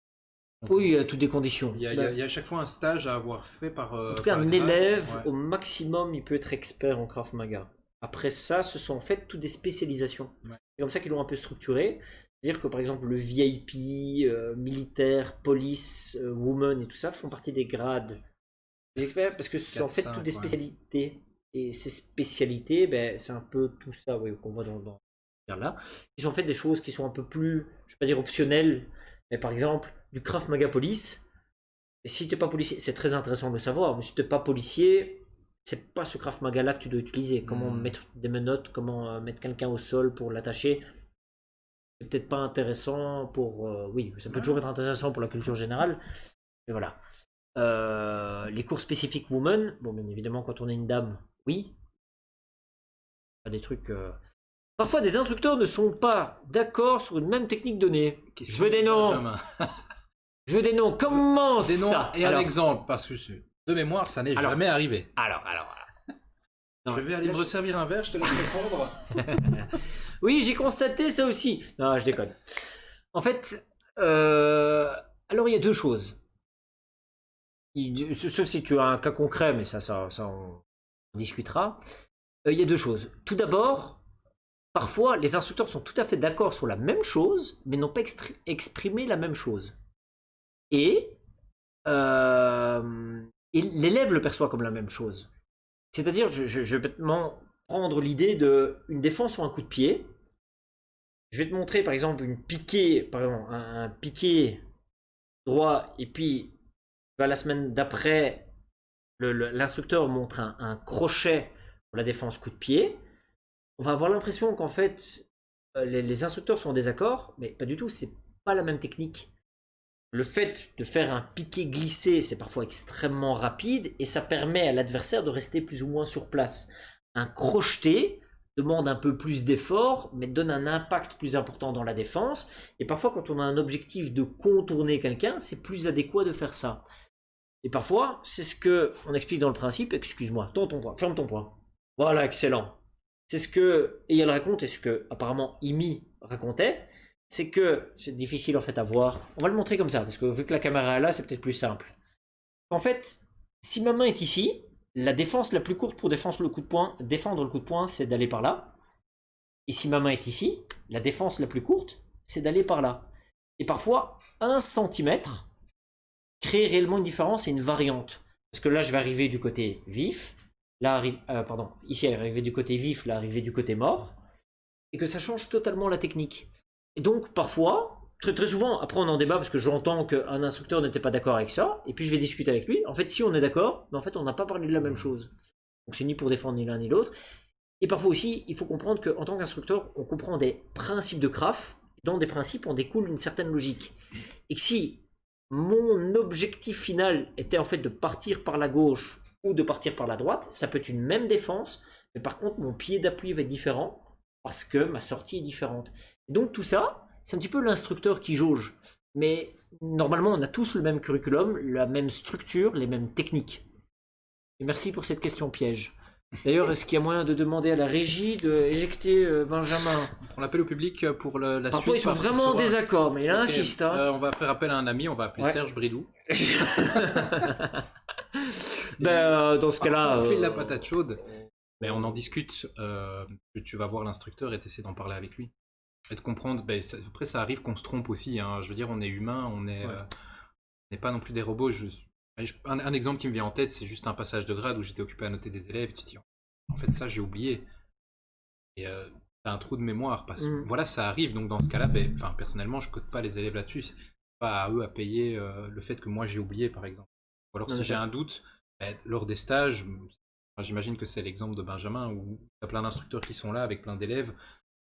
Oui, il y a toutes des conditions. Il y a à chaque fois un stage à avoir fait par. En tout cas, un élève, au maximum, il peut être expert en Krav Maga. Après ça, ce sont en fait toutes des spécialisations. Ouais. C'est comme ça qu'ils l'ont un peu structuré. C'est-à-dire que par exemple, le VIP, militaire, police, woman et tout ça font partie des grades des experts parce que ce sont en fait toutes des spécialités et ses spécialités, ben, c'est un peu tout ça oui, qu'on voit dans là. Ils ont fait des choses qui sont un peu plus, je vais pas dire optionnelles, mais par exemple, du Krav Maga Police. Et si tu n'es pas policier, c'est très intéressant de le savoir, mais si tu n'es pas policier, c'est pas ce Krav Maga là que tu dois utiliser. Comment mettre des menottes, comment mettre quelqu'un au sol pour l'attacher. C'est peut-être pas intéressant pour. Oui, ça peut toujours être intéressant pour la culture générale. Mais voilà. Les cours spécifiques women, bon, bien évidemment, quand on est une dame, oui. Pas des trucs. Parfois, des instructeurs ne sont pas d'accord sur une même technique donnée. Je veux des noms. Je veux des noms. Comment des noms ça? et un exemple, parce que de mémoire, ça n'est jamais arrivé. Alors. Non, je vais aller me resservir un verre, je te laisse répondre. Oui, j'ai constaté ça aussi. Non, je déconne. En fait, alors il y a deux choses. Sauf si tu as un cas concret, mais ça on discutera. Il y a deux choses. Tout d'abord, parfois, les instructeurs sont tout à fait d'accord sur la même chose, mais n'ont pas exprimé la même chose. Et l'élève le perçoit comme la même chose. C'est-à-dire, je vais prendre l'idée d'une défense ou un coup de pied. Je vais te montrer par exemple une piquée, par exemple, un piqué droit, et puis la semaine d'après, l'instructeur montre un crochet pour la défense coup de pied. On va avoir l'impression qu'en fait, les instructeurs sont en désaccord, mais pas du tout, c'est pas la même technique. Le fait de faire un piqué glissé, c'est parfois extrêmement rapide et ça permet à l'adversaire de rester plus ou moins sur place. Un crocheté demande un peu plus d'effort, mais donne un impact plus important dans la défense. Et parfois, quand on a un objectif de contourner quelqu'un, c'est plus adéquat de faire ça. Et parfois, c'est ce que on explique dans le principe. Excuse-moi, ton poing, ferme ton poing. Voilà, excellent. C'est ce que Eyal raconte et ce que apparemment Imi racontait. C'est que c'est difficile en fait à voir. On va le montrer comme ça, parce que vu que la caméra est là, c'est peut-être plus simple. En fait, si ma main est ici, la défense la plus courte pour défendre le coup de poing, c'est d'aller par là. Et si ma main est ici, la défense la plus courte, c'est d'aller par là. Et parfois, 1 centimètre crée réellement une différence et une variante. Parce que là, je vais arriver du côté vif. Là, ici, arriver du côté vif, là, arriver du côté mort. Et que ça change totalement la technique. Et donc, parfois, très souvent, après on en débat parce que j'entends qu'un instructeur n'était pas d'accord avec ça, et puis je vais discuter avec lui. En fait, si on est d'accord, mais en fait, on n'a pas parlé de la même chose. Donc, c'est ni pour défendre ni l'un ni l'autre. Et parfois aussi, il faut comprendre qu'en tant qu'instructeur, on comprend des principes de craft. Dans des principes, on découle une certaine logique. Et que si mon objectif final était en fait de partir par la gauche ou de partir par la droite, ça peut être une même défense, mais par contre, mon pied d'appui va être différent parce que ma sortie est différente. Et donc tout ça, c'est un petit peu l'instructeur qui jauge. Mais normalement, on a tous le même curriculum, la même structure, les mêmes techniques. Et merci pour cette question piège. D'ailleurs, est-ce qu'il y a moyen de demander à la régie d'éjecter Benjamin? On prend l'appel au public pour la suite. Parfois, ils sont vraiment en désaccord, mais il insiste. Hein. On va faire appel à un ami, on va appeler Serge Bridou. Dans ce cas-là... On file la patate chaude. Mais on en discute. Tu vas voir l'instructeur et t'essaies d'en parler avec lui. Et de comprendre, après ça arrive qu'on se trompe aussi, hein. Je veux dire, on est humain, on n'est pas non plus des robots. Un exemple qui me vient en tête, c'est juste un passage de grade où j'étais occupé à noter des élèves, tu te dis, en fait ça j'ai oublié. Et t'as un trou de mémoire, parce que voilà, ça arrive, donc dans ce cas-là, personnellement je code pas les élèves là-dessus, c'est pas à eux à payer le fait que moi j'ai oublié par exemple. Ou alors si j'ai un doute, lors des stages, j'imagine que c'est l'exemple de Benjamin, où t'as plein d'instructeurs qui sont là avec plein d'élèves.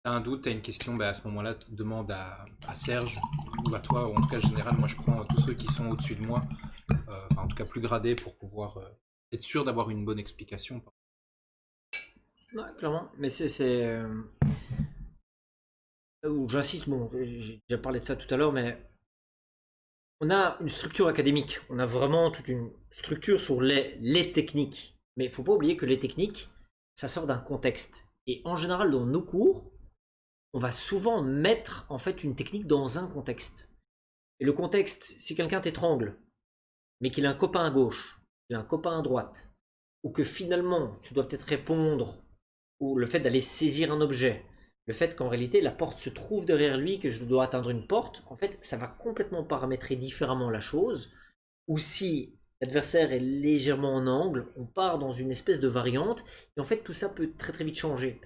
T'as un doute, t'as une question, à ce moment-là, demande à Serge ou à toi, ou en tout cas général, moi je prends tous ceux qui sont au-dessus de moi, en tout cas plus gradés pour pouvoir être sûr d'avoir une bonne explication. Ouais, clairement, mais c'est j'insiste, bon, j'ai déjà parlé de ça tout à l'heure, mais on a une structure académique, on a vraiment toute une structure sur les techniques, mais il ne faut pas oublier que les techniques, ça sort d'un contexte, et en général dans nos cours, on va souvent mettre en fait une technique dans un contexte. Et le contexte, si quelqu'un t'étrangle, mais qu'il a un copain à gauche, qu'il a un copain à droite, ou que finalement tu dois peut-être répondre, ou le fait d'aller saisir un objet, le fait qu'en réalité la porte se trouve derrière lui, que je dois atteindre une porte, en fait ça va complètement paramétrer différemment la chose. Ou si l'adversaire est légèrement en angle, on part dans une espèce de variante, et en fait tout ça peut très très vite changer.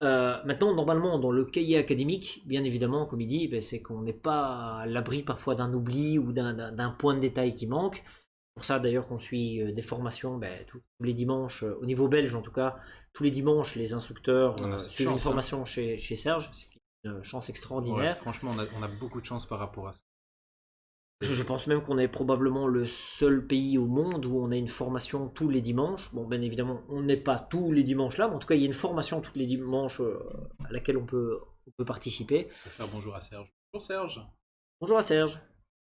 Maintenant, normalement, dans le cahier académique, bien évidemment, comme il dit, ben, c'est qu'on n'est pas à l'abri parfois d'un oubli ou d'un point de détail qui manque. Pour ça, d'ailleurs, qu'on suit des formations ben, tous les dimanches, au niveau belge en tout cas, tous les dimanches, les instructeurs On a cette suivent une chance, hein. formation chez Serge. C'est une chance Ouais, extraordinaire. franchement, on a beaucoup de chance par rapport à ça. Je pense même qu'on est probablement le seul pays au monde où on a une formation tous les dimanches. Bon, bien évidemment, on n'est pas tous les dimanches là, mais en tout cas, il y a une formation tous les dimanches à laquelle on peut participer. Je vais faire bonjour à Serge. Bonjour Serge. Bonjour à Serge.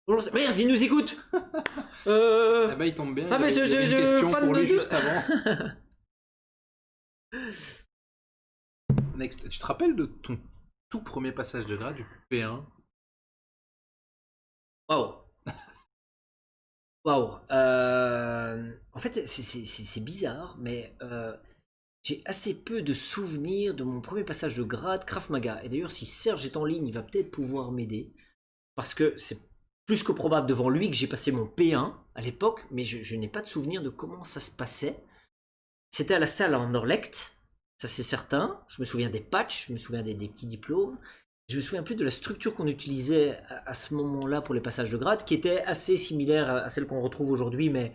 Bonjour Serge. Merde, il nous écoute. Eh ben, il tombe bien, Ah, mais il y avait une question fan pour lui de- juste avant. Next, tu te rappelles de ton tout premier passage de grade du P1? Waouh. Waouh. En fait, c'est bizarre, mais j'ai assez peu de souvenirs de mon premier passage de grade Krav Maga. Et d'ailleurs, si Serge est en ligne, il va peut-être pouvoir m'aider. Parce que c'est plus que probable devant lui que j'ai passé mon P1 à l'époque, mais je n'ai pas de souvenir de comment ça se passait. C'était à la salle à Anderlecht, ça c'est certain. Je me souviens des patchs, je me souviens des petits diplômes. Je me souviens plus de la structure qu'on utilisait à ce moment-là pour les passages de grade, qui était assez similaire à celle qu'on retrouve aujourd'hui, mais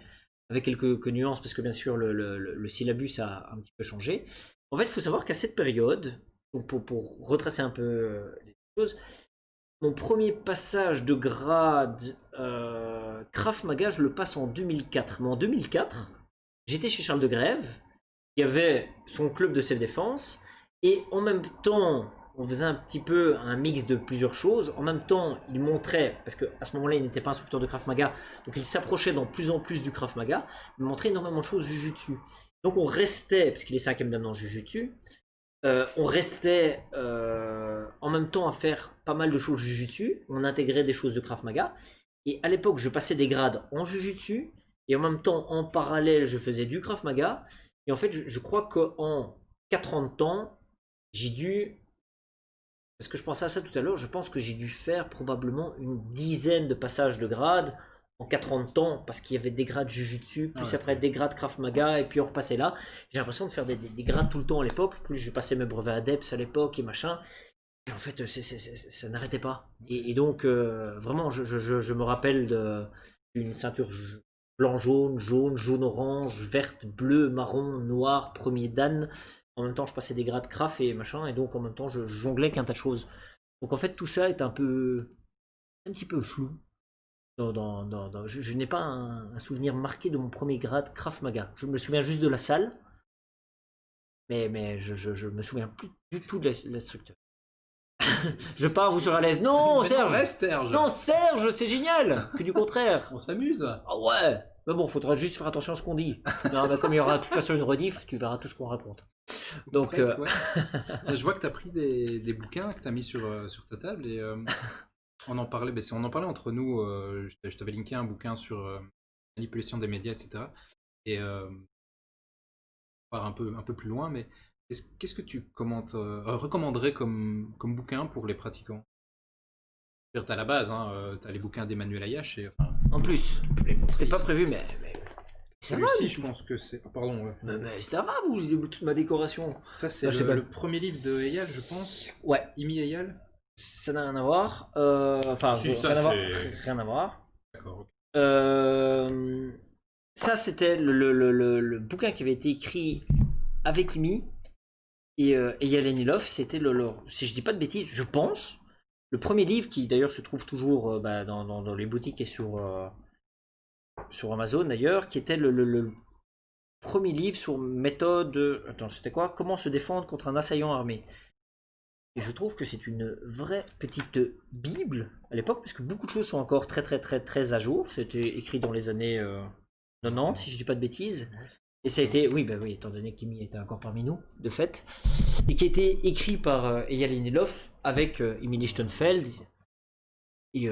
avec quelques nuances, parce que bien sûr le syllabus a un petit peu changé. En fait, il faut savoir qu'à cette période, donc pour retracer un peu les choses, mon premier passage de grade Krav Maga, je le passe en 2004. Mais en 2004, j'étais chez Charles de Grève, qui avait son club de self-défense, et en même temps, on faisait un petit peu un mix de plusieurs choses. En même temps, il montrait, parce qu'à ce moment-là, il n'était pas instructeur de Krav Maga, donc il s'approchait dans plus en plus du Krav Maga, il montrait énormément de choses Jujutsu. Donc on restait, parce qu'il est 5e dan en Jujutsu, on restait en même temps à faire pas mal de choses Jujutsu, on intégrait des choses de Krav Maga, et à l'époque je passais des grades en Jujutsu, et en même temps en parallèle je faisais du Krav Maga, et en fait je crois qu'en 4 ans de temps, j'ai dû, parce que je pensais à ça tout à l'heure, je pense que j'ai dû faire probablement une dizaine de passages de grades en 4 ans de temps, parce qu'il y avait des grades Jujutsu, plus Ouais. après des grades Krav Maga, et puis on repassait là. J'ai l'impression de faire des grades tout le temps à l'époque, plus je passais mes brevets ADEPS à l'époque et machin. Et en fait, ça n'arrêtait pas. Et donc, vraiment, je me rappelle d'une ceinture blanc-jaune, jaune, jaune-orange, verte, bleu, marron, noir, premier dan. En même temps, je passais des grades Krav et machin, et donc en même temps, je jonglais qu'un tas de choses. Donc en fait, tout ça est un petit peu flou. Je n'ai pas un souvenir marqué de mon premier grade Krav Maga. Je me souviens juste de la salle, mais je me souviens plus du tout de la structure. Je pars, vous serez à l'aise. Non, Mais Serge! non, reste, Serge. Non, Serge, c'est génial! Que du contraire. On s'amuse. Ah ouais! Mais bon, faudra juste faire attention à ce qu'on dit. Non, mais comme il y aura de toute façon une rediff, tu verras tout ce qu'on raconte. Donc, Presque, ouais. Je vois que tu as pris des bouquins que tu as mis sur ta table et on en parlait, on en parlait entre nous. Je t'avais linké un bouquin sur manipulation des médias, etc. Et on part un peu plus loin, mais qu'est-ce que tu recommanderais comme bouquin pour les pratiquants? T'as la base, hein, t'as les bouquins d'Emmanuel Ayache et enfin. en plus, c'était pas ici. prévu, mais ça va, Celui-ci, mais je pense que c'est. Pardon, ouais. mais ça va, vous, toute ma décoration. Ça, c'est Ah, je sais pas. le premier livre de Eyal, je pense. Ouais, Imi Eyal. ça n'a rien à voir. Enfin, Si, ça, rien à voir. c'est- Rien à voir. D'accord, ok. Ça, c'était le bouquin qui avait été écrit avec Imi et Yalenilov. C'était si je dis pas de bêtises, je pense, le premier livre qui d'ailleurs se trouve toujours dans les boutiques et sur Amazon d'ailleurs, qui était le premier livre sur méthode. Attends, c'était quoi? Comment se défendre contre un assaillant armé. Et je trouve que c'est une vraie petite bible à l'époque, parce que beaucoup de choses sont encore très très très très à jour. C'était écrit dans les années 90, si je dis pas de bêtises. Et ça a été, oui, bah oui, étant donné qu'Imi était encore parmi nous, de fait, et qui a été écrit par Eyal Inelov avec Imi Lichtenfeld. Et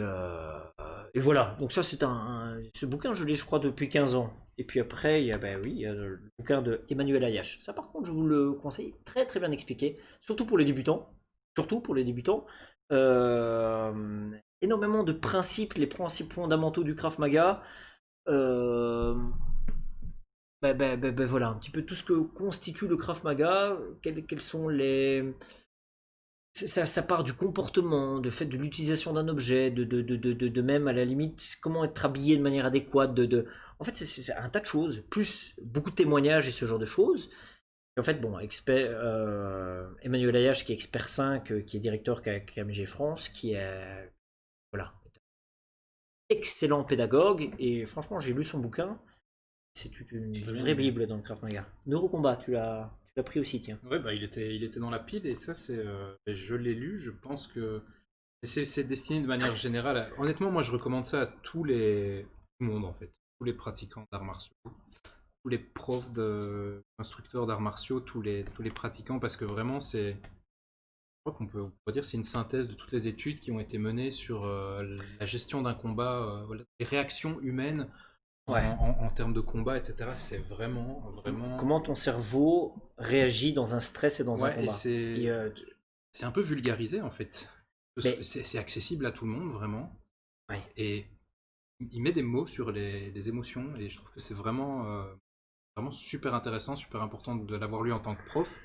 voilà, donc ça c'est ce bouquin, je l'ai je crois depuis 15 ans. Et puis après, il y a le bouquin de Emmanuel Ayache. Ça par contre, je vous le conseille, très très bien expliqué, surtout pour les débutants. Surtout pour les débutants. Énormément de principes, les principes fondamentaux du Krav Maga. euh, voilà, un petit peu tout ce que constitue le Krav Maga, quels sont les... Ça part du comportement, de fait de l'utilisation d'un objet, de même à la limite comment être habillé de manière adéquate, en fait c'est un tas de choses, plus beaucoup de témoignages et ce genre de choses. Et en fait, bon, Emmanuel Ayache qui est expert 5, qui est directeur KMG France, qui est voilà, excellent pédagogue, et franchement j'ai lu son bouquin, c'est une Très bien, vraie bible dans le Krav Maga. Neurocombat, tu l'as pris aussi, tiens. ouais, bah, il était dans la pile et ça, et je l'ai lu. Je pense que c'est destiné de manière générale. Honnêtement, moi, je recommande ça à tout le monde en fait, tous les pratiquants d'arts martiaux, tous les instructeurs d'arts martiaux, tous les pratiquants, parce que vraiment, je crois on peut dire, c'est une synthèse de toutes les études qui ont été menées sur la gestion d'un combat, voilà, les réactions humaines Ouais. en termes de combat, etc. C'est vraiment, vraiment. Comment ton cerveau réagit dans un stress et dans un Ouais, et combat. Et, c'est un peu vulgarisé en fait. mais, C'est accessible à tout le monde, vraiment. ouais. Et il met des mots sur les émotions, et je trouve que c'est vraiment super intéressant, super important de l'avoir lu en tant que prof,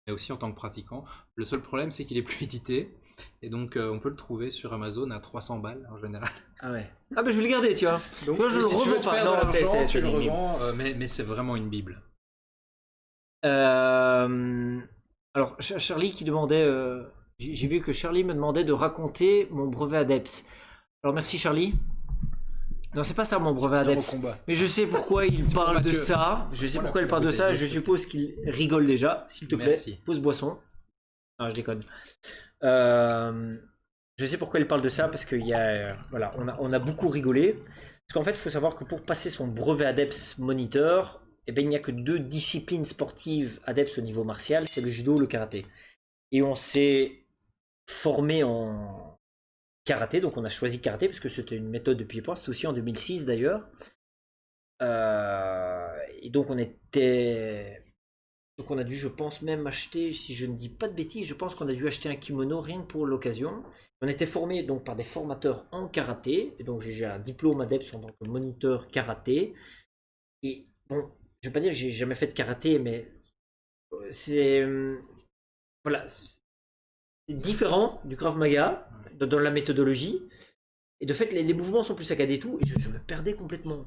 mais aussi en tant que pratiquant. Le seul problème, c'est qu'il est plus édité, et donc on peut le trouver sur Amazon à 300 balles en général. Ah ouais. Ah, mais je vais le garder, tu vois. Donc, Moi, je le si tu veux revends te pas. faire Non, de l'argent, c'est tu le limite. revends, mais c'est vraiment une bible. Euh, Alors, Charlie qui demandait. J'ai vu que Charlie me demandait de raconter mon brevet ADEPS. Alors, merci Charlie. Non, c'est pas ça mon C'est brevet venir au ADEPS. combat. Mais je sais pourquoi il C'est pour parle de Mathieu. ça. Je sais Passe-moi pourquoi il la parle de bouteille ça. d'eau, Je s'il te plaît. suppose qu'il rigole déjà. S'il te plaît, Merci. pose boisson. Ah, je déconne. Euh, Je sais pourquoi il parle de ça, parce qu'il y a, voilà, on a beaucoup rigolé. Parce qu'en fait, il faut savoir que pour passer son brevet ADEPS Moniteur, eh ben, il n'y a que deux disciplines sportives ADEPS au niveau martial, c'est le judo, le karaté. Et on s'est formé en karaté, donc on a choisi karaté, parce que c'était une méthode de pied-point, c'était aussi en 2006 d'ailleurs. Et donc on a dû, je pense, même acheter, si je ne dis pas de bêtises, je pense qu'on a dû acheter un kimono rien que pour l'occasion. On était formé donc par des formateurs en karaté, et donc j'ai un diplôme ADEPS en tant que moniteur karaté. Et bon, je vais pas dire que j'ai jamais fait de karaté, mais c'est voilà, c'est différent du Krav Maga dans la méthodologie. Et de fait, les mouvements sont plus saccadés et tout, et je me perdais complètement.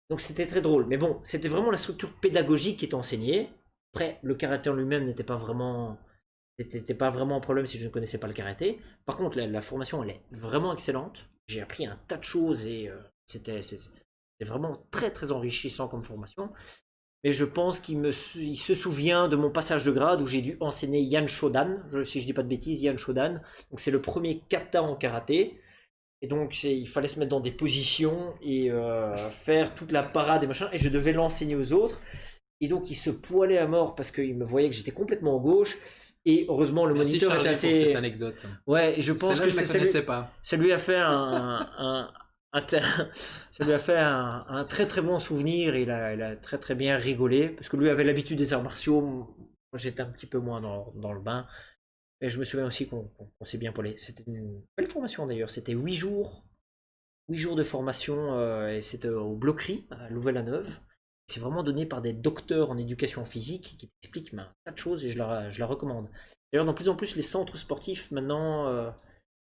Donc c'était très drôle. Mais bon, c'était vraiment la structure pédagogique qui était enseignée. Après, le karaté en lui-même n'était pas vraiment un problème si je ne connaissais pas le karaté. Par contre, la formation, elle est vraiment excellente. J'ai appris un tas de choses et c'était vraiment très très enrichissant comme formation. Mais je pense il se souvient de mon passage de grade où j'ai dû enseigner Yan Shodan, si je dis pas de bêtises, Yan Shodan. Donc c'est le premier kata en karaté. Et donc il fallait se mettre dans des positions et faire toute la parade et machin. Et je devais l'enseigner aux autres. Et donc il se poilait à mort parce qu'il me voyait que j'étais complètement en gauche. Et heureusement le Merci moniteur Charlie est pour assez... cette anecdote. Ouais, et je pense que Celle-là, je la connaissais pas. ça lui a fait ça lui a fait un très très bon souvenir. Il a très très bien rigolé parce que lui avait l'habitude des arts martiaux. Moi j'étais un petit peu moins dans le bain. Et je me souviens aussi qu'on s'est bien poilé. C'était une belle formation d'ailleurs. C'était 8 jours de formation et c'était au Bloquerie à Louvain-la-Neuve. C'est vraiment donné par des docteurs en éducation physique qui t'expliquent un tas de choses et je la recommande. D'ailleurs, de plus en plus, les centres sportifs maintenant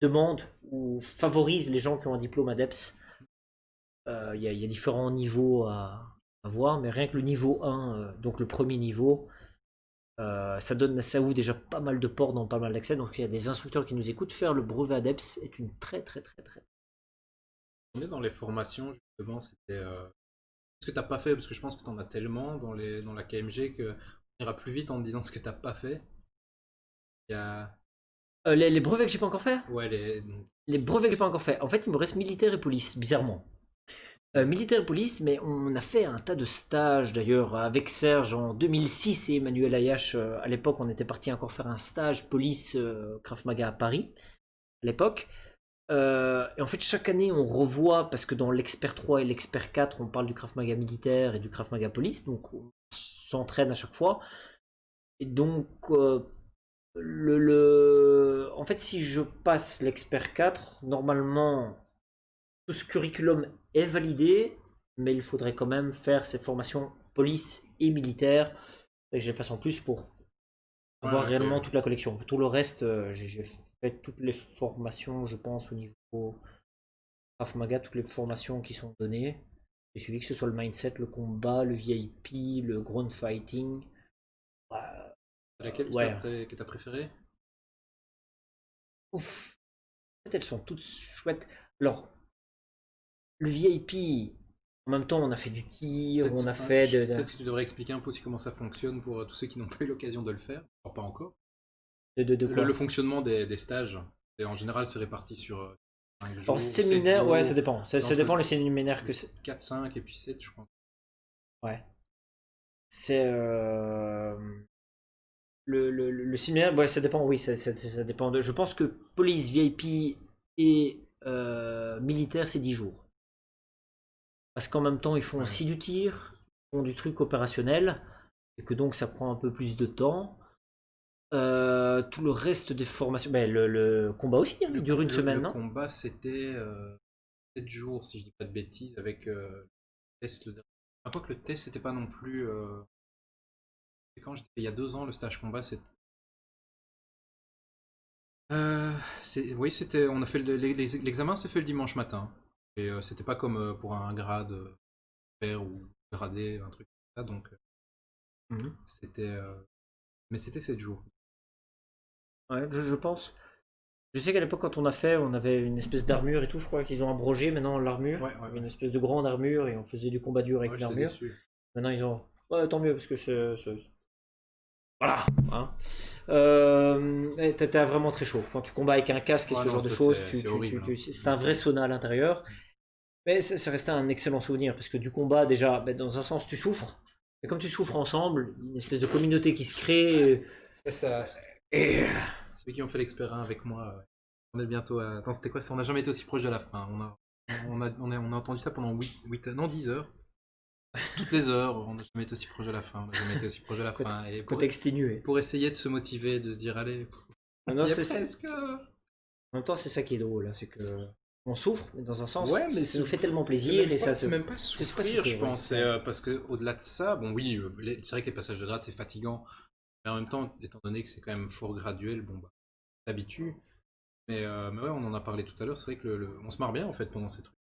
demandent ou favorisent les gens qui ont un diplôme ADEPS. Y a différents niveaux à voir, mais rien que le niveau 1, donc le premier niveau, ça ouvre déjà pas mal de portes dans pas mal d'accès. Donc il y a des instructeurs qui nous écoutent. Faire le brevet ADEPS est une très très très très. On est dans les formations, justement, c'était. Ce que t'as pas fait, parce que je pense que t'en as tellement dans la KMG que on ira plus vite en te disant ce que t'as pas fait. Il y a. Les brevets que j'ai pas encore fait. Ouais, Les brevets que j'ai pas encore fait. En fait, il me reste militaire et police, bizarrement. Militaire et police, mais on a fait un tas de stages d'ailleurs avec Serge en 2006 et Emmanuel Ayache. À l'époque, on était parti encore faire un stage police Krav Maga à Paris, à l'époque. Et en fait, chaque année, on revoit, parce que dans l'expert 3 et l'expert 4, on parle du Krav Maga militaire et du Krav Maga police, donc on s'entraîne à chaque fois. Et donc, en fait, si je passe l'expert 4, normalement, tout ce curriculum est validé, mais il faudrait quand même faire ces formations police et militaire. Et j'ai fait en plus pour avoir réellement toute la collection. Tout le reste, j'ai fait toutes les formations, je pense, au niveau Krav Maga, toutes les formations qui sont données. J'ai suivi que ce soit le mindset, le combat, le VIP, le ground fighting. Laquelle que t'as préférée? Ouf. En fait, elles sont toutes chouettes. Alors, le VIP, en même temps, on a fait du tir, on a fait de... Peut-être que tu devrais expliquer un peu aussi comment ça fonctionne pour tous ceux qui n'ont pas eu l'occasion de le faire. Alors, pas encore. Le fonctionnement des stages. Et en général, c'est réparti sur 5 jours. Alors, séminaire, ouais, ça dépend. Ça dépend les séminaires que c'est. 4, 5 et puis 7, je crois. Ouais. C'est... Le séminaire, ouais, ça dépend, oui, ça dépend de... Je pense que police, VIP et militaire, c'est 10 jours. Parce qu'en même temps, ils font aussi du tir, ils font du truc opérationnel, et que donc ça prend un peu plus de temps. Tout le reste des formations, ben, le combat aussi, il dure une semaine, non? Le combat, c'était 7 jours, si je dis pas de bêtises, avec le test. Enfin, quoi que le test, c'était pas non plus... Quand j'étais il y a 2 ans, le stage combat, c'était... oui, c'était... On a fait l'examen s'est fait le dimanche matin. Et c'était pas comme pour un grade vert ou gradé, un truc comme ça, donc... C'était... Mais c'était 7 jours. Ouais, je pense. Je sais qu'à l'époque, quand on a fait, on avait une espèce d'armure et tout. Je crois qu'ils ont abrogé maintenant l'armure. Ouais. Une espèce de grande armure et on faisait du combat dur avec l'armure. Maintenant, ils ont. Ouais, tant mieux parce que c'est. Voilà. Hein. T'as vraiment très chaud. Quand tu combats avec un casque et ce genre de choses, c'est un vrai sauna à l'intérieur. Mais ça restait un excellent souvenir parce que du combat, déjà, ben, dans un sens, tu souffres. Et comme tu souffres ensemble, une espèce de communauté qui se crée. C'est ça. Et. Ceux qui ont fait l'expérience avec moi, on est bientôt à... Attends, c'était quoi ça? On n'a jamais été aussi proche de la fin. On a entendu ça pendant 10 heures. Toutes les heures, on n'a jamais été aussi proche de la fin. On n'a jamais été aussi proche de la fin. Et côté exténué. Pour essayer de se motiver, de se dire, allez... Non, presque... En même temps, c'est ça qui est drôle. C'est que on souffre, mais dans un sens, ça nous fait tellement plaisir. C'est même pas souffrir, je pense. Parce qu'au-delà de ça, bon oui, c'est vrai que les passages de grade, c'est fatigant. Mais en même temps, étant donné que c'est quand même fort graduel, bon bah, t'habitues. Mais ouais, on en a parlé tout à l'heure, c'est vrai que on se marre bien en fait pendant ces trucs.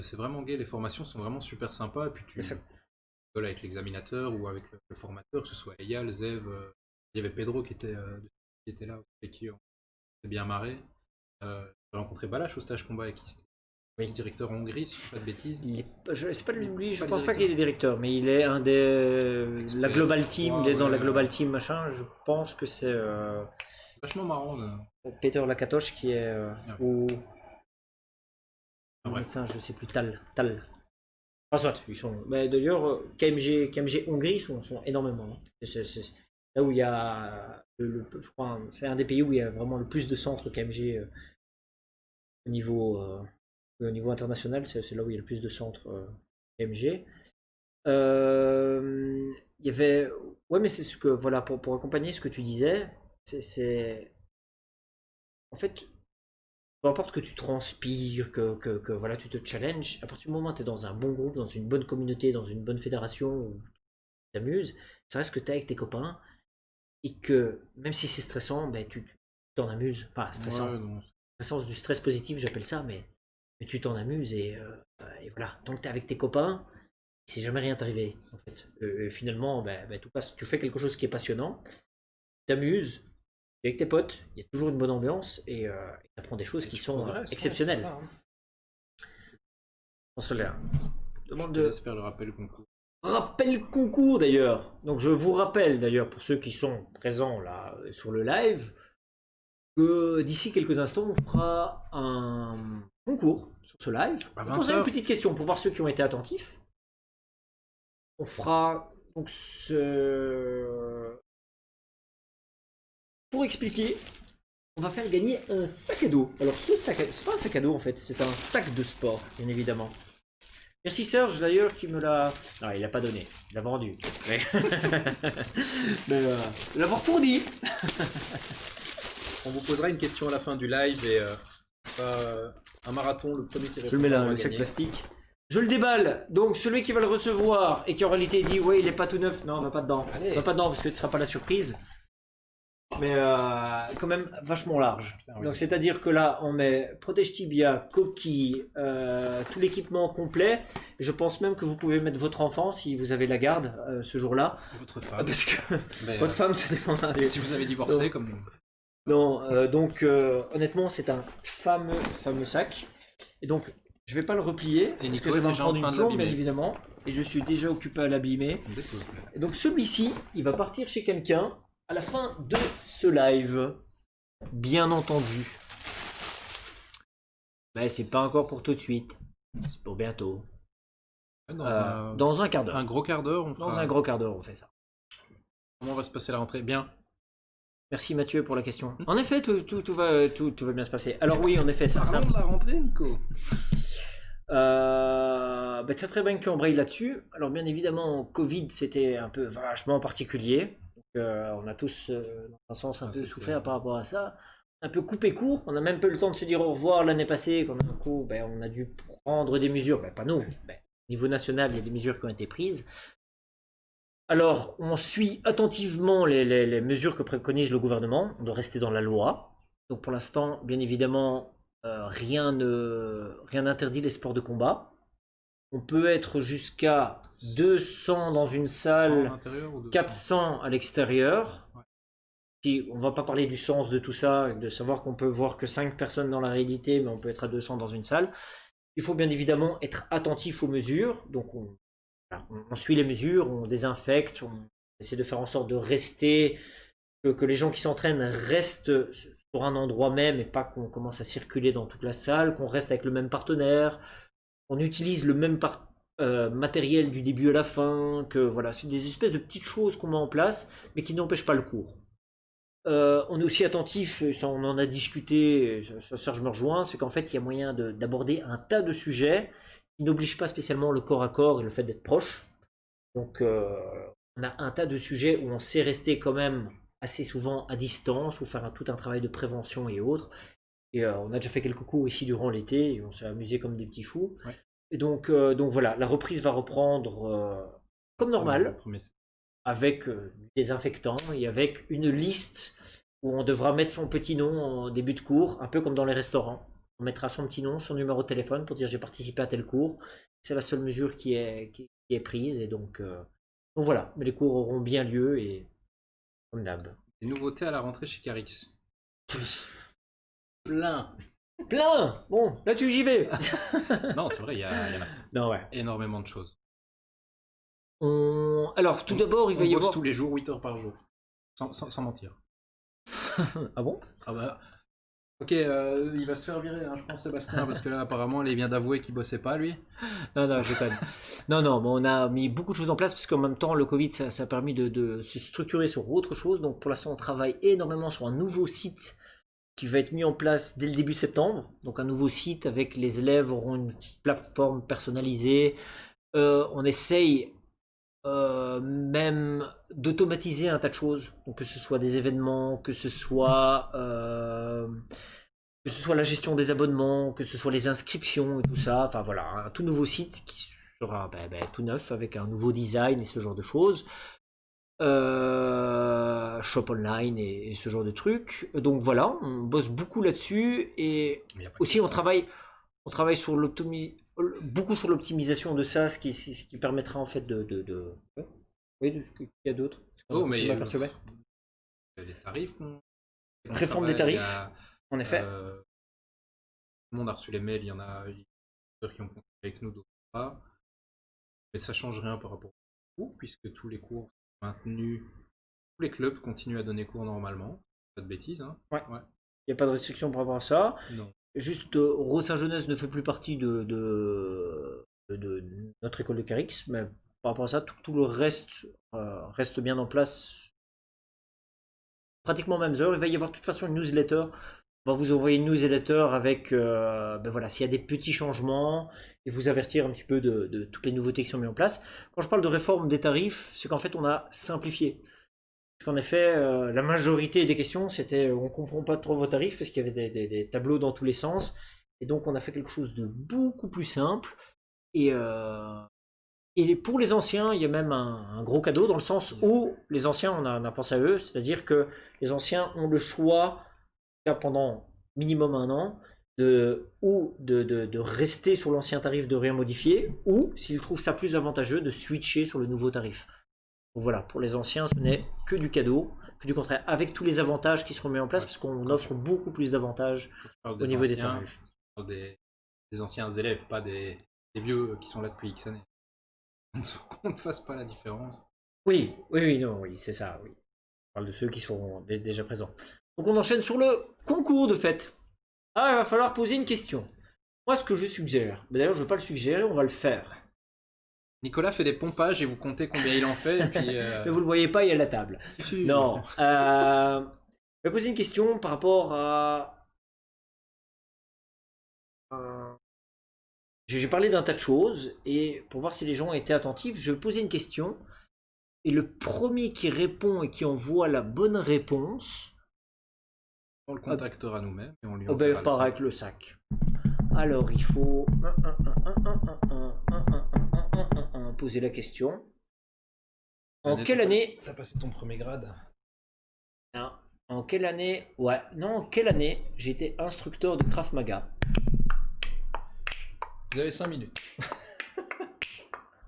C'est vraiment gai, les formations sont vraiment super sympas. Et puis tu rigoles avec l'examinateur ou avec le formateur, que ce soit Eyal, Zev, il y avait Pedro qui était là, et qui s'est bien marré. J'ai rencontré Balach au stage combat avec qui c'était. Oui, directeur en Hongrie, si je ne dis pas de bêtises. Je pense pas qu'il est directeur, mais il est un des. La Global Team, il est dans la Global Team, machin. Je pense que c'est. Vachement marrant. Peter Lakatosh qui est. Ou. Ouais. Médecin, je sais plus, Tal. Enfin, soit, ils sont. Mais d'ailleurs, KMG Hongrie sont énormément. C'est là où il y a. Je crois, c'est un des pays où il y a vraiment le plus de centres KMG au niveau international, c'est là où il y a le plus de centres KMG. Il y avait. Ouais, mais c'est ce que. Voilà, pour accompagner ce que tu disais, c'est. En fait, peu importe que tu transpires, que voilà, tu te challenges, à partir du moment où tu es dans un bon groupe, dans une bonne communauté, dans une bonne fédération, où tu t'amuses, ça reste que tu es avec tes copains et que même si c'est stressant, ben, tu t'en amuses. Enfin, stressant. Stressant du stress positif, j'appelle ça, mais tu t'en amuses et voilà. Donc tu es avec tes copains, il s'est jamais rien arrivé en fait. Finalement, tu fais quelque chose qui est passionnant, tu t'amuses, tu es avec tes potes, il y a toujours une bonne ambiance et tu apprends des choses qui sont exceptionnelles. Ça, hein. On se l'a. J'espère le rappel concours. Rappel concours d'ailleurs. Donc je vous rappelle d'ailleurs pour ceux qui sont présents là sur le live que d'ici quelques instants on fera un concours sur ce live. On posera une petite question pour voir ceux qui ont été attentifs. On fera donc pour expliquer, on va faire gagner un sac à dos. Alors ce sac à dos, c'est pas un sac à dos en fait, c'est un sac de sport, bien évidemment. Merci Serge d'ailleurs qui me l'a... Non, il l'a pas donné, il l'a vendu. Mais l'avoir fourni. On vous posera une question à la fin du live et Un marathon, le premier qui répond Je le mets là, va le sac gagner. plastique. Je le déballe. Donc celui qui va le recevoir et qui en réalité dit ouais il est pas tout neuf, non on va pas dedans. Allez. On va pas dedans parce que ce sera pas la surprise. Mais quand même vachement large. Putain, oui. Donc c'est-à-dire que là on met protège tibia, coquille, tout l'équipement complet. Et je pense même que vous pouvez mettre votre enfant si vous avez la garde ce jour-là. Votre femme. Parce que Mais, votre femme ça dépendra des... si vous avez divorcé, Donc, comme nous. Non, donc honnêtement c'est un fameux sac. Et donc je vais pas le replier parce Nico que ça est va me déjà en prendre train une de plombe bien l'abîmer. évidemment. Et je suis déjà occupé à l'abîmer. Dépose. Et donc celui-ci, il va partir chez quelqu'un à la fin de ce live. Bien entendu. Mais c'est pas encore pour tout de suite. C'est pour bientôt. Dans un quart d'heure. Un gros quart d'heure, on fera... Dans un gros quart d'heure, on fait ça. Comment va se passer la rentrée? Bien. Merci Mathieu pour la question. En effet, tout va bien se passer. Alors oui, en effet, ça. Parlons de la rentrée, Nico. Très bien que tu embrayes là-dessus. Alors bien évidemment, Covid, c'était un peu vachement particulier. Donc, on a tous, dans un sens, un peu souffert par rapport à ça. Un peu coupé court. On a même pas eu le temps de se dire au revoir l'année passée. Quand d'un coup, on a dû prendre des mesures. Pas nous. Au niveau national, il y a des mesures qui ont été prises. Alors, on suit attentivement les mesures que préconise le gouvernement. On doit rester dans la loi. Donc pour l'instant, bien évidemment, rien n'interdit les sports de combat. On peut être jusqu'à 200 dans une salle, 400 à l'extérieur. Ouais. On ne va pas parler du sens de tout ça, de savoir qu'on peut voir que 5 personnes dans la réalité, mais on peut être à 200 dans une salle. Il faut bien évidemment être attentif aux mesures. Donc on suit les mesures, on désinfecte, on essaie de faire en sorte de rester, que les gens qui s'entraînent restent sur un endroit même et pas qu'on commence à circuler dans toute la salle, qu'on reste avec le même partenaire, on utilise le même matériel du début à la fin, que voilà, c'est des espèces de petites choses qu'on met en place, mais qui n'empêchent pas le cours. On est aussi attentif, ça on en a discuté, ça je me rejoins, c'est qu'en fait il y a moyen d'aborder un tas de sujets qui n'obligent pas spécialement le corps à corps et le fait d'être proche. Donc on a un tas de sujets où on sait rester quand même assez souvent à distance ou faire tout un travail de prévention et autres. Et on a déjà fait quelques cours ici durant l'été et on s'est amusé comme des petits fous. Ouais. Et donc voilà, la reprise va reprendre comme normal, avec du désinfectant et avec une liste où on devra mettre son petit nom en début de cours, un peu comme dans les restaurants. On mettra son petit nom, son numéro de téléphone pour dire j'ai participé à tel cours. C'est la seule mesure qui est prise. Et donc voilà, mais les cours auront bien lieu et comme d'hab. Des nouveautés à la rentrée chez Carix. Oui. Plein. Bon, là-dessus j'y vais. Non, c'est vrai, il y en a non, ouais. énormément de choses. Alors, tout d'abord, il va y avoir... tous les jours, 8 heures par jour. Sans mentir. Ah bon? Ah bah... Ok, il va se faire virer, hein, je pense, Sébastien, parce que là, apparemment, il vient d'avouer qu'il bossait pas, lui. Non, je déconne. non, mais on a mis beaucoup de choses en place, parce qu'en même temps, le Covid, ça a permis de se structurer sur autre chose. Donc, pour l'instant, on travaille énormément sur un nouveau site qui va être mis en place dès le début septembre. Donc, un nouveau site avec les élèves auront une plateforme personnalisée. On essaye même d'automatiser un tas de choses, donc que ce soit des événements, que ce soit la gestion des abonnements, que ce soit les inscriptions et tout ça. Enfin voilà, un tout nouveau site qui sera tout neuf avec un nouveau design et ce genre de choses. Shop online et ce genre de trucs. Donc voilà, on bosse beaucoup là-dessus et aussi on travaille sur beaucoup sur l'optimisation de ça, ce qui permettra en fait de... Oui, qu'il y a d'autres. Oh, mais les tarifs. Réforme des tarifs, en effet. Tout le monde a reçu les mails, il y en a qui ont compté avec nous, d'autres pas. Mais ça change rien par rapport aux cours, puisque tous les cours sont maintenus. Tous les clubs continuent à donner cours normalement. Pas de bêtises, hein. Ouais. Il n'y a pas de restriction par rapport à ça. Non. Juste, Rose-Saint-Jeunesse ne fait plus partie de notre école de Carix, mais par rapport à ça, tout le reste reste bien en place. Pratiquement mêmes heures. Il va y avoir de toute façon une newsletter. On va vous envoyer une newsletter avec, voilà, s'il y a des petits changements et vous avertir un petit peu de toutes les nouveautés qui sont mises en place. Quand je parle de réforme des tarifs, c'est qu'en fait, on a simplifié. Parce qu'en effet, la majorité des questions, c'était on comprend pas trop vos tarifs parce qu'il y avait des tableaux dans tous les sens. Et donc, on a fait quelque chose de beaucoup plus simple. Et, pour les anciens, il y a même un gros cadeau dans le sens où les anciens, on a pensé à eux. C'est-à-dire que les anciens ont le choix, pendant minimum un an, de rester sur l'ancien tarif, de rien modifier, ou s'ils trouvent ça plus avantageux, de switcher sur le nouveau tarif. Donc voilà, pour les anciens, ce n'est que du cadeau, que du contraire, avec tous les avantages qui seront mis en place, parce qu'on offre beaucoup plus d'avantages au niveau des tarifs. Des anciens élèves, pas des vieux qui sont là depuis X années. Qu'on ne fasse pas la différence. Oui, c'est ça, oui. On parle de ceux qui sont déjà présents. Donc on enchaîne sur le concours de fait. Ah, il va falloir poser une question. Moi, ce que je suggère, d'ailleurs, je ne veux pas le suggérer, on va le faire. Nicolas fait des pompages et vous comptez combien il en fait. Et puis, Mais vous le voyez pas, il y a la table. Si. Non. Je vais poser une question par rapport à. J'ai parlé d'un tas de choses et pour voir si les gens étaient attentifs, je vais poser une question. Et le premier qui répond et qui envoie la bonne réponse. On le contactera nous-mêmes et on lui enverra le sac. Avec le sac. Alors il faut poser la question. En quelle année t'as passé ton premier grade? En quelle année? Ouais, non, en quelle année j'étais instructeur de Krav Maga? Vous avez 5 minutes.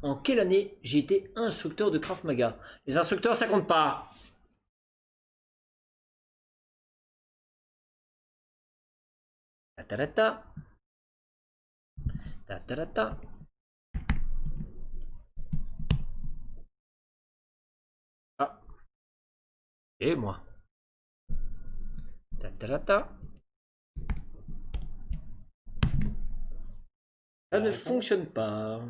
En quelle année j'ai été instructeur de Krav Maga? Les instructeurs, ça compte pas. Ta-ta-ta. Ta-ta-ta. Ah. Et moi. Ta-ta-ta. Ça ne fonctionne pas.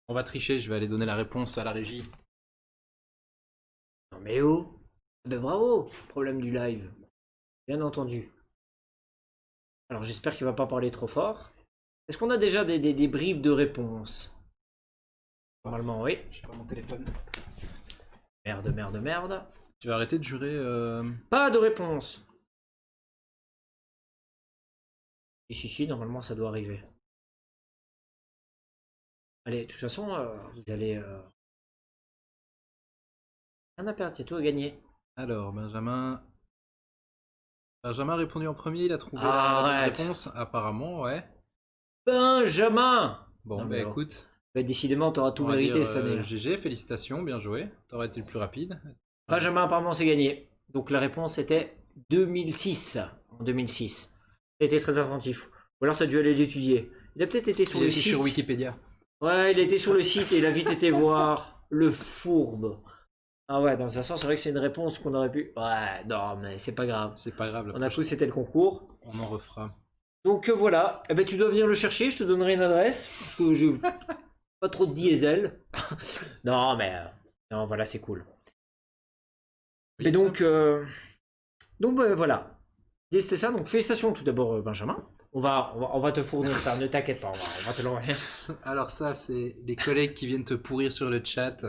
On va tricher, je vais aller donner la réponse à la régie. Non mais oh. Ben bravo. Problème du live. Bien entendu. Alors j'espère qu'il va pas parler trop fort. Est-ce qu'on a déjà des bribes de réponse? Normalement oui. Je sais pas mon téléphone. Merde. Tu vas arrêter de jurer Pas de réponse. Si, normalement ça doit arriver. Allez, de toute façon, vous allez... Un appel, c'est tout à gagner. Alors, Benjamin a répondu en premier, il a trouvé la réponse, apparemment, ouais. Benjamin! Bon, bah écoute. Bah, décidément, t'auras tout mérité cette année. GG, félicitations, bien joué. T'auras été le plus rapide. Benjamin, apparemment, c'est gagné. Donc la réponse était 2006. En 2006. Il était très attentif. Ou alors t'as dû aller l'étudier. Il a peut-être été sur le site. Sur Wikipédia. Ouais, il était sur le site et il a vite été voir le fourbe. Ah ouais, dans un sens, c'est vrai que c'est une réponse qu'on aurait pu... Ouais, non, mais c'est pas grave. C'est pas grave. On a cru que c'était le concours. On en refera. Donc voilà, eh ben, tu dois venir le chercher, je te donnerai une adresse. Parce que j'ai pas trop de diesel. Non, mais... non, voilà, c'est cool. Oui, et donc ben, voilà. Et c'était ça, donc félicitations tout d'abord, Benjamin. On va te fournir ça, ne t'inquiète pas, on va te l'envoyer. Alors ça, c'est les collègues qui viennent te pourrir sur le chat.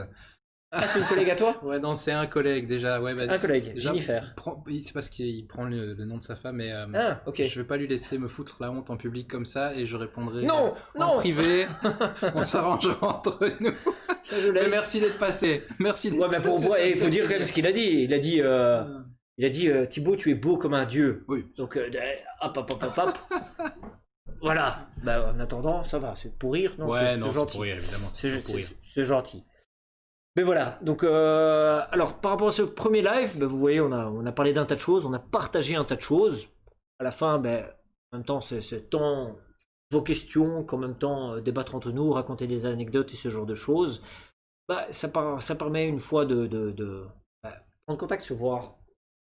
Ah, c'est une collègue à toi? Ouais, non, c'est un collègue déjà. Ouais, c'est un collègue, déjà, Jennifer. C'est parce qu'il prend le nom de sa femme, et ok. Je vais pas lui laisser me foutre la honte en public comme ça, et je répondrai non, en privé. On s'arrangera entre nous. Ça, je laisse. Mais merci d'être passé. Merci d'être passé. Pour moi, il faut dire quand même ce qu'il a dit. Il a dit Thibaut, tu es beau comme un dieu. Oui. Donc, hop. Voilà. Bah, en attendant, ça va. C'est pour rire, non? Ouais, c'est gentil. C'est pour rire, évidemment. C'est gentil. Mais voilà. Donc, alors, par rapport à ce premier live, bah, vous voyez, on a parlé d'un tas de choses. On a partagé un tas de choses. À la fin, en même temps, c'est tant vos questions qu'en même temps débattre entre nous, raconter des anecdotes et ce genre de choses. Bah, ça permet une fois de prendre contact, se voir.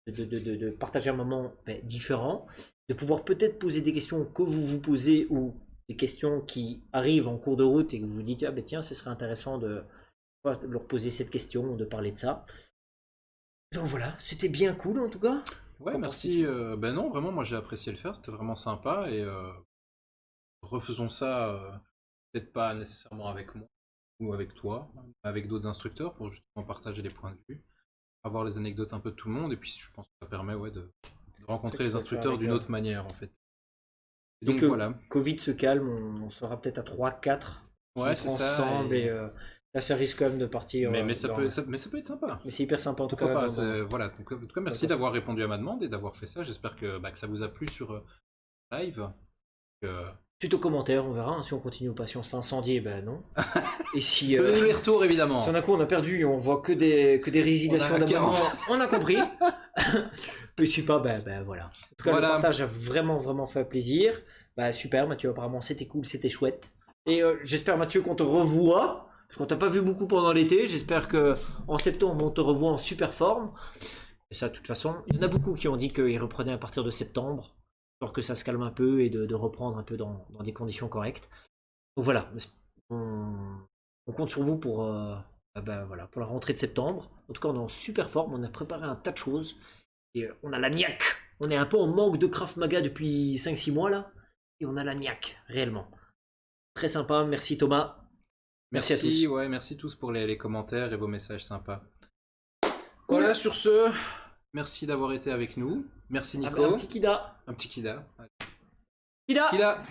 De partager un moment différent, de pouvoir peut-être poser des questions que vous vous posez ou des questions qui arrivent en cours de route et que vous vous dites tiens, ce serait intéressant de leur poser cette question, de parler de ça. Donc voilà, c'était bien cool en tout cas. Ouais, merci. Non, vraiment, moi j'ai apprécié le faire, c'était vraiment sympa et refaisons ça, peut-être pas nécessairement avec moi. ou avec toi, avec d'autres instructeurs pour justement partager les points de vue, avoir les anecdotes un peu de tout le monde, et puis je pense que ça permet de rencontrer les instructeurs d'une autre manière en fait. Et Dès donc que voilà. Covid se calme, on sera peut-être à 3-4 Ouais, c'est ça. ensemble et là ça risque quand même de partir. Mais ça peut être sympa. Mais c'est hyper sympa en tout Pourquoi cas. pas, voilà. Donc, en tout cas, merci d'avoir répondu à ma demande et d'avoir fait ça. J'espère que ça vous a plu sur live. Suite aux commentaires, on verra hein, si on continue ou pas. Si on se fait incendier, ben non. Et si. Donnez-nous les retours évidemment. Si on a quoi, on a perdu, on voit que des résiliations d'abonnement, on a compris. Mais si pas, ben voilà. En tout cas, le partage a vraiment fait plaisir. Bah super Mathieu, apparemment c'était cool, c'était chouette. Et j'espère Mathieu qu'on te revoit, parce qu'on t'a pas vu beaucoup pendant l'été. J'espère que en septembre on te revoit en super forme. Et ça de toute façon, il y en a beaucoup qui ont dit qu'ils reprenaient à partir de septembre, pour que ça se calme un peu et de reprendre un peu dans des conditions correctes. Donc voilà, on compte sur vous pour, voilà, pour la rentrée de septembre. En tout cas on est en super forme, on a préparé un tas de choses. Et on a la niaque. On est un peu en manque de Krav Maga depuis 5-6 mois là. Et on a la niaque, réellement. Très sympa, merci Thomas. Merci à tous. Ouais, merci tous pour les commentaires et vos messages sympas. Voilà, sur ce, merci d'avoir été avec nous. Merci Nico. Un petit Kida. Un petit Kida. Kida. Kida.